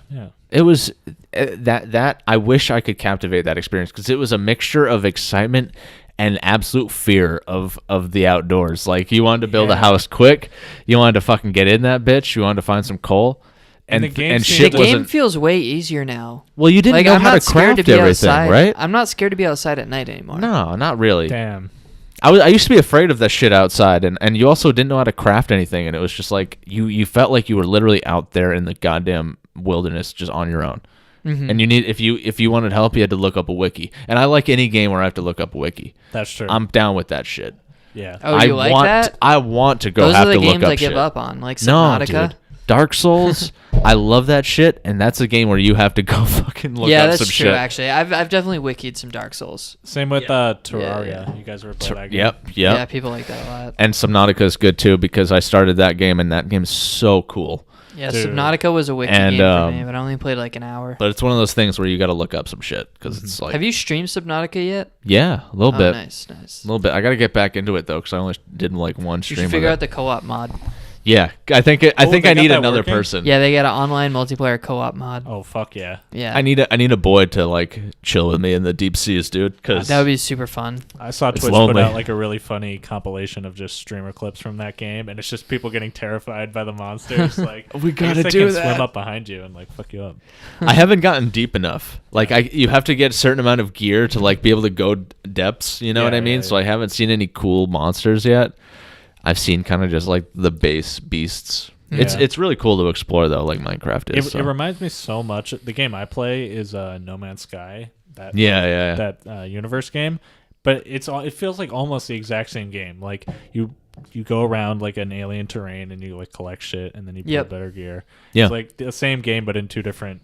C: It was that I wish I could captivate that experience because it was a mixture of excitement and absolute fear of the outdoors. Like you wanted to build a
A: Yeah.
C: house quick, you wanted to fucking get in that bitch, you wanted to find some coal,
A: And
C: and
A: the game
C: and
A: seemed-
C: shit
B: The game
C: wasn't.
B: feels way easier now.
C: Well, you didn't
B: Like
C: know
B: I'm
C: how to
B: not scared to
C: craft
B: be
C: everything,
B: outside.
C: right?
B: I'm not scared to be outside at night anymore.
C: No, not really.
A: Damn.
C: I used to be afraid of that shit outside, and you also didn't know how to craft anything, and it was just like you felt like you were literally out there in the goddamn wilderness just on your own.
B: Mhm.
C: And you need if you wanted help, you had to look up a wiki. And I like any game where I have to look up a wiki.
A: That's true.
C: I'm down with that shit.
A: yeah.
B: Oh, you like that?
C: I want to go
B: Those
C: have
B: are the
C: to look
B: games
C: up
B: I give
C: shit.
B: up on, like
C: No,
B: Subnautica.
C: dude. Dark Souls, I love that shit, and that's a game where you have to go fucking look
B: Yeah,
C: up
B: that's
C: some
B: true.
C: shit.
B: Actually, I've definitely wikied some Dark Souls.
A: Same with Terraria.
B: Yeah.
A: You guys ever play that game?
C: Yep.
B: Yeah, people like that a lot.
C: And Subnautica is good too because I started that game, and that game is so cool.
B: Yeah,
A: Dude.
B: Subnautica was a wiki
C: And,
B: game for me, but I only played like an hour.
C: But it's one of those things where you got to look up some shit because it's like,
B: Have you streamed Subnautica yet?
C: yeah, a little
B: Oh,
C: bit.
B: nice, nice.
C: A little bit. I got to get back into it though, because I only did like one
B: You
C: stream.
B: should
C: of
B: figure
C: it.
B: out the co-op mod.
C: Yeah, I think
A: Oh,
C: I
A: they got
C: need
A: that
C: another
A: working?
C: person.
B: Yeah, they got an online multiplayer co-op mod.
A: Oh fuck yeah!
B: Yeah,
C: I need a boy to like chill with me in the deep seas, dude. Because
B: that would be super fun.
A: I saw
C: It's
A: Twitch
C: lonely.
A: put out like a really funny compilation of just streamer clips from that game, and it's just people getting terrified by the monsters. Like
C: We
A: I
C: gotta
A: guess they
C: do
A: can
C: that.
A: swim up behind you and like fuck you up.
C: I haven't gotten deep enough. Like you have to get a certain amount of gear to like be able to go depths. You know what
A: Yeah,
C: I mean?
A: yeah,
C: So I haven't seen any cool monsters yet. I've seen kind of just like the base beasts.
A: Yeah.
C: It's really cool to explore though, like Minecraft is.
A: It reminds me so much. The game I play is No Man's Sky. That
C: Yeah.
A: that universe game, but it feels like almost the exact same game. Like you go around like an alien terrain and you like collect shit and then you build
B: Yep.
A: better gear.
C: Yeah.
A: It's like the same game but in two different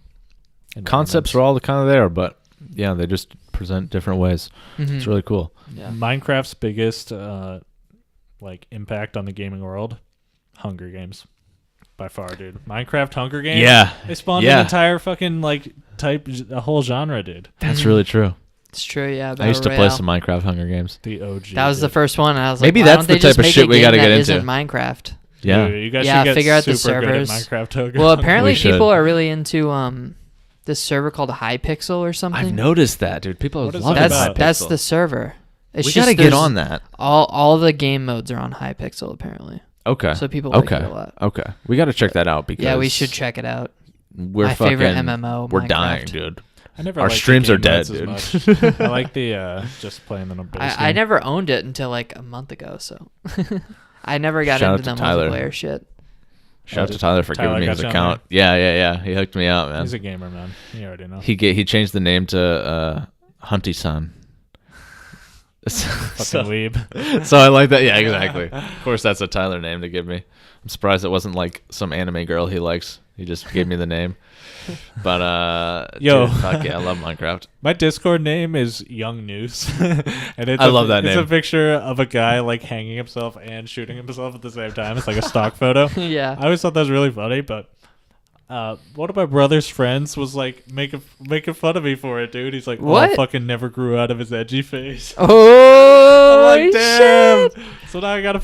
C: Concepts are all kind of there, but yeah, they just present different ways.
B: Mhm.
C: It's really cool.
B: Yeah.
A: Minecraft's biggest like impact on the gaming world, Hunger Games, by far, dude. Minecraft Hunger Games.
C: Yeah.
A: They spawned
C: Yeah.
A: an entire fucking like a whole genre, dude.
C: That's
B: Mhm.
C: really true.
B: It's true. Yeah,
C: I used to play some Minecraft Hunger Games.
A: The OG.
B: That was the
A: dude.
B: first one, and I was
C: Maybe
B: like, why
C: that's
B: don't
C: the
B: they
C: type
B: just
C: of
B: make
C: shit
B: a
C: we
B: game
C: gotta
B: that
C: get
B: isn't
C: into.
B: Minecraft?
C: Yeah.
A: Dude, you guys
B: Yeah,
A: should get
B: figure out the
A: super good at
B: servers.
A: Minecraft Hunger.
B: Well, apparently
C: We should.
B: people are really into this server called Hypixel or something.
C: I've noticed that, dude. People
A: What is
C: love
A: that
B: That's
A: about?
B: that's the server. It's
C: We
B: just
C: gotta get
B: there's
C: on that.
B: All the game modes are on Hypixel apparently.
C: Okay.
B: So people like
C: okay.
B: it a lot.
C: Okay. We got to check that out because
B: Yeah, we should check it out.
C: We're
B: My
C: fucking,
B: favorite MMO,
C: We're
B: Minecraft.
C: dying, dude.
A: I never
C: Our
A: liked the
C: streams are
A: game
C: dead,
A: modes
C: dude.
A: as much. I like the just playing them on base
B: I
A: game.
B: never owned it until like a month ago, so I never got
C: Shout out
B: into
C: to
B: the
C: Tyler.
B: multiplayer shit.
C: Shout out to Tyler for
A: Tyler
C: giving me
A: got
C: his
A: you on
C: account. Yeah. He hooked me out, man.
A: He's a gamer, man. You already know.
C: He changed the name to Hunty-san.
A: Fucking weeb.
C: So I like that. Yeah, exactly. Of course, that's a Tyler name to give me. I'm surprised it wasn't like some anime girl he likes. He just gave me the name. But
A: Yo.
C: dude, fuck yeah, I love Minecraft.
A: My Discord name is Young News, and it's
C: I love that
A: It's
C: name.
A: a picture of a guy like hanging himself and shooting himself at the same time. It's like a stock photo.
B: Yeah.
A: I always thought that was really funny, but one of my brother's friends was like making fun of me for it, dude. He's like,
B: What?
A: "Oh, fucking never grew out of his edgy face."
B: Oh,
A: I'm like, damn.
B: shit.
A: So now I gotta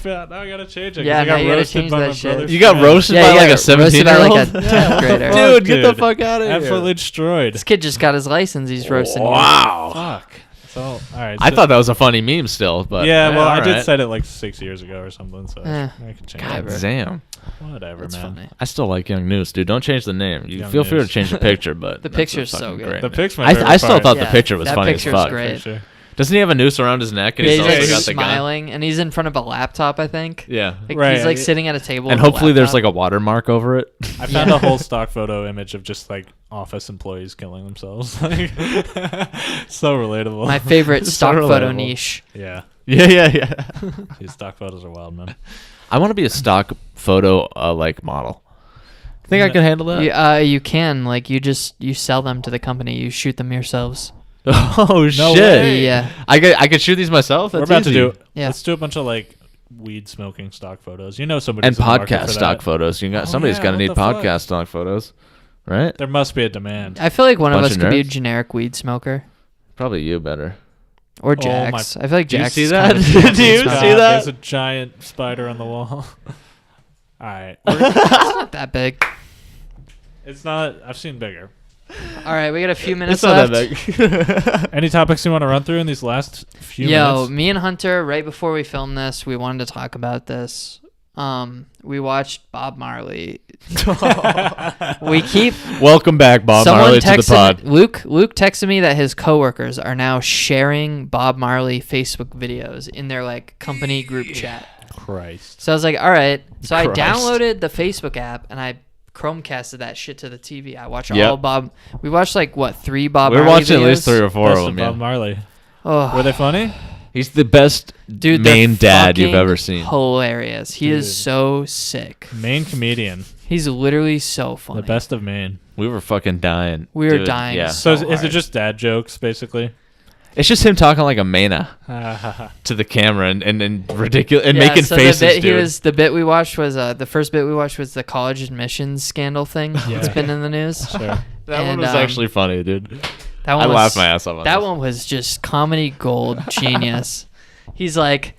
A: change it. 'cause
B: Yeah,
A: I
B: now
A: got
B: you gotta
A: roasted
B: change
A: by
B: that
A: my
B: shit.
A: brother's
C: You got
A: friend.
C: roasted
B: Yeah,
C: by
B: you
C: like
B: got
C: a 17
B: roasted by
C: year
B: like
C: old?
B: a 10th grader.
C: Dude, get the
A: Dude.
C: fuck out of here.
A: Absolutely destroyed.
B: This kid just got his license. He's roasting you.
C: Wow.
A: Fuck. So all right.
C: I
A: so-
C: thought that was a funny meme still, but
A: Yeah, well, I did
C: alright.
A: set it like 6 years ago or something, so
B: Eh.
A: I can change
C: God
A: it.
C: damn.
A: Whatever,
B: That's
A: man.
B: funny.
C: I still like Young News, dude. Don't change the name. You
A: Young
C: feel free to
A: News.
C: change the picture, but
B: The
C: that's
B: picture's
C: fucking
B: so good.
C: great,
A: The
C: man.
A: pic's my
C: I
A: favorite
C: still
A: part.
C: thought the
B: Yeah,
C: picture was
B: that
C: funny as
B: picture's
C: fuck.
B: great.
A: Picture.
C: Doesn't he have a noose around his neck and
B: Yeah,
C: he's
B: he's
C: also
B: like
C: got the gun?
B: smiling, and he's in front of a laptop, I think.
C: Yeah.
B: Like,
A: Right.
B: He's like sitting at a table.
C: And
B: with a
C: hopefully there's like
B: laptop.
C: a watermark over it.
A: I found a whole stock photo image of just like office employees killing themselves. Like, so relatable.
B: my favorite
C: So
B: stock photo
C: relatable.
B: niche.
A: Yeah,
C: Yeah.
A: these stock photos are wild, man.
C: I want to be a stock photo like model. Think I
A: No.
C: could handle that?
B: You can like you sell them to the company. You shoot them yourselves.
C: Oh shit!
A: way.
B: Yeah.
C: I could shoot these myself.
A: We're
C: That's
A: about
C: easy.
A: to do.
B: Yeah.
A: Let's do a bunch of like weed smoking stock photos. You know, somebody's
C: and
A: in the market
C: podcast
A: for
C: stock
A: that.
C: photos. You got
A: Oh,
C: somebody's
A: yeah,
C: got to
A: what
C: need
A: the fuck?
C: podcast stock photos, right?
A: There must be a demand.
B: I feel like one of
C: Bunch
B: us
C: of
B: could be a
C: nerds.
B: generic weed smoker.
C: Probably you better.
B: Or
A: Oh,
B: Jax. I feel like
C: Do you
B: Jax
C: see
B: is
C: that?
B: kind of
C: Do you
B: smell.
C: see that?
A: There's a giant spider on the wall. All right,
B: It's not that big.
A: it's not. I've seen bigger.
B: All right, we got a few minutes
C: It's not
B: left.
C: that big.
A: Any topics you want to run through in these last few
B: Yo,
A: minutes?
B: me and Hunter, right before we filmed this, we wanted to talk about this. We watched Bob Marley. We keep
C: Welcome back, Bob
B: someone
C: Marley, to the
B: texted
C: pod.
B: Luke texted me that his coworkers are now sharing Bob Marley Facebook videos in their like company group chat.
A: Christ.
B: So I was like, all right. So I
C: Christ.
B: downloaded the Facebook app and I Chromecasted that shit to the TV. I watched
C: Yep.
B: all Bob. We watched like what 3 Bob
C: We were
B: Marley
C: watching at least
B: videos?
C: 3 or 4
A: Best
C: of
A: of
C: them.
A: Bob
C: Yeah.
A: Marley.
B: Oh,
A: Were they funny?
C: He's the best
B: dude, they're
C: main dad you've
B: fucking
C: ever seen.
B: Hilarious. He
A: Dude.
B: is so sick.
A: Main comedian,
B: He's literally so funny.
A: the best of Maine.
C: We were fucking dying.
B: We were
C: Dude,
B: dying.
C: Yeah.
A: So
B: So
A: is it
B: hard.
A: just dad jokes, basically?
C: It's just him talking like a mana
A: yeah,
C: to the camera and ridiculous and
B: Yeah,
C: making
B: so
C: faces,
B: the bit
C: dude.
B: the bit we watched was the first bit we watched was the college admissions scandal thing.
A: Yeah.
B: It's been in the news.
A: sure.
C: that one
B: and,
C: was
B: um,
C: actually funny, dude.
B: That
C: I
B: one
C: laughed
B: was,
C: my ass off on
B: That
C: this.
B: one was just comedy gold, genius. He's like,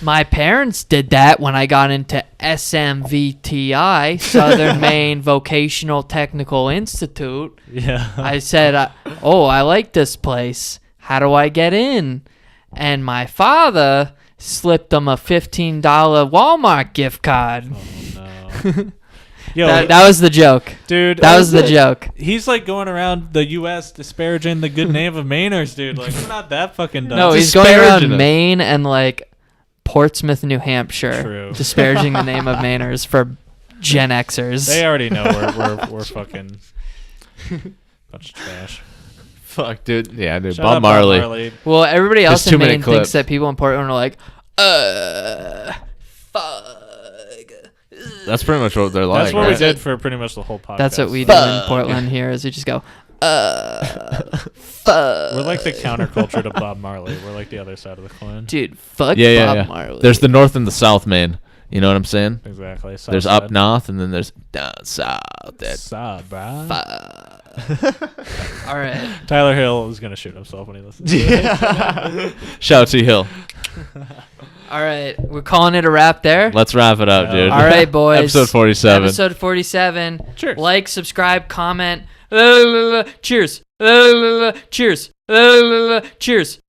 B: my parents did that when I got into SMVTI, Southern Maine Vocational Technical Institute.
A: Yeah.
B: I said, I like this place. How do I get in? And my father slipped him a $15 Walmart gift card.
A: Oh, no. Yo,
B: That was the joke.
A: dude.
B: That was the joke.
A: He's like going around the U.S. disparaging the good name of Mainers, dude. Like, we're not that fucking dumb.
B: No, he's going
C: Disparaging
B: around
C: it.
B: Maine and like Portsmouth, New Hampshire,
A: True.
B: disparaging the name of Mainers for Gen Xers.
A: They already know we're fucking bunch of trash.
C: Fuck, dude. Yeah, dude.
A: Shout
C: Bob
A: out
C: Marley.
B: Well, everybody
C: There's
B: else
C: too
B: in
C: many
B: Maine
C: clips.
B: thinks that people in Portland are like, fuck.
C: That's pretty much what they're like.
A: That's what
C: right?
A: we did for pretty much the whole podcast.
B: That's what we do in Portland here is we just go, fuck.
A: We're like the counterculture to Bob Marley. We're like the other side of the coin.
B: Dude, fuck
C: Yeah,
B: Bob
C: yeah.
B: Marley.
C: There's the north and the south, man. You know what I'm saying?
A: Exactly. South
C: There's up
A: side.
C: north and then there's down south. That
A: Side, bro.
B: All right.
A: Tyler Hill is gonna shoot himself when he listens. To it.
C: Shout out to Hill.
B: All right. We're calling it a wrap there.
C: Let's wrap it up,
A: Yeah.
C: dude.
B: All right, boys.
C: Episode 47.
B: Episode 47.
A: Cheers.
B: Like, subscribe, comment. Cheers. Cheers. Cheers.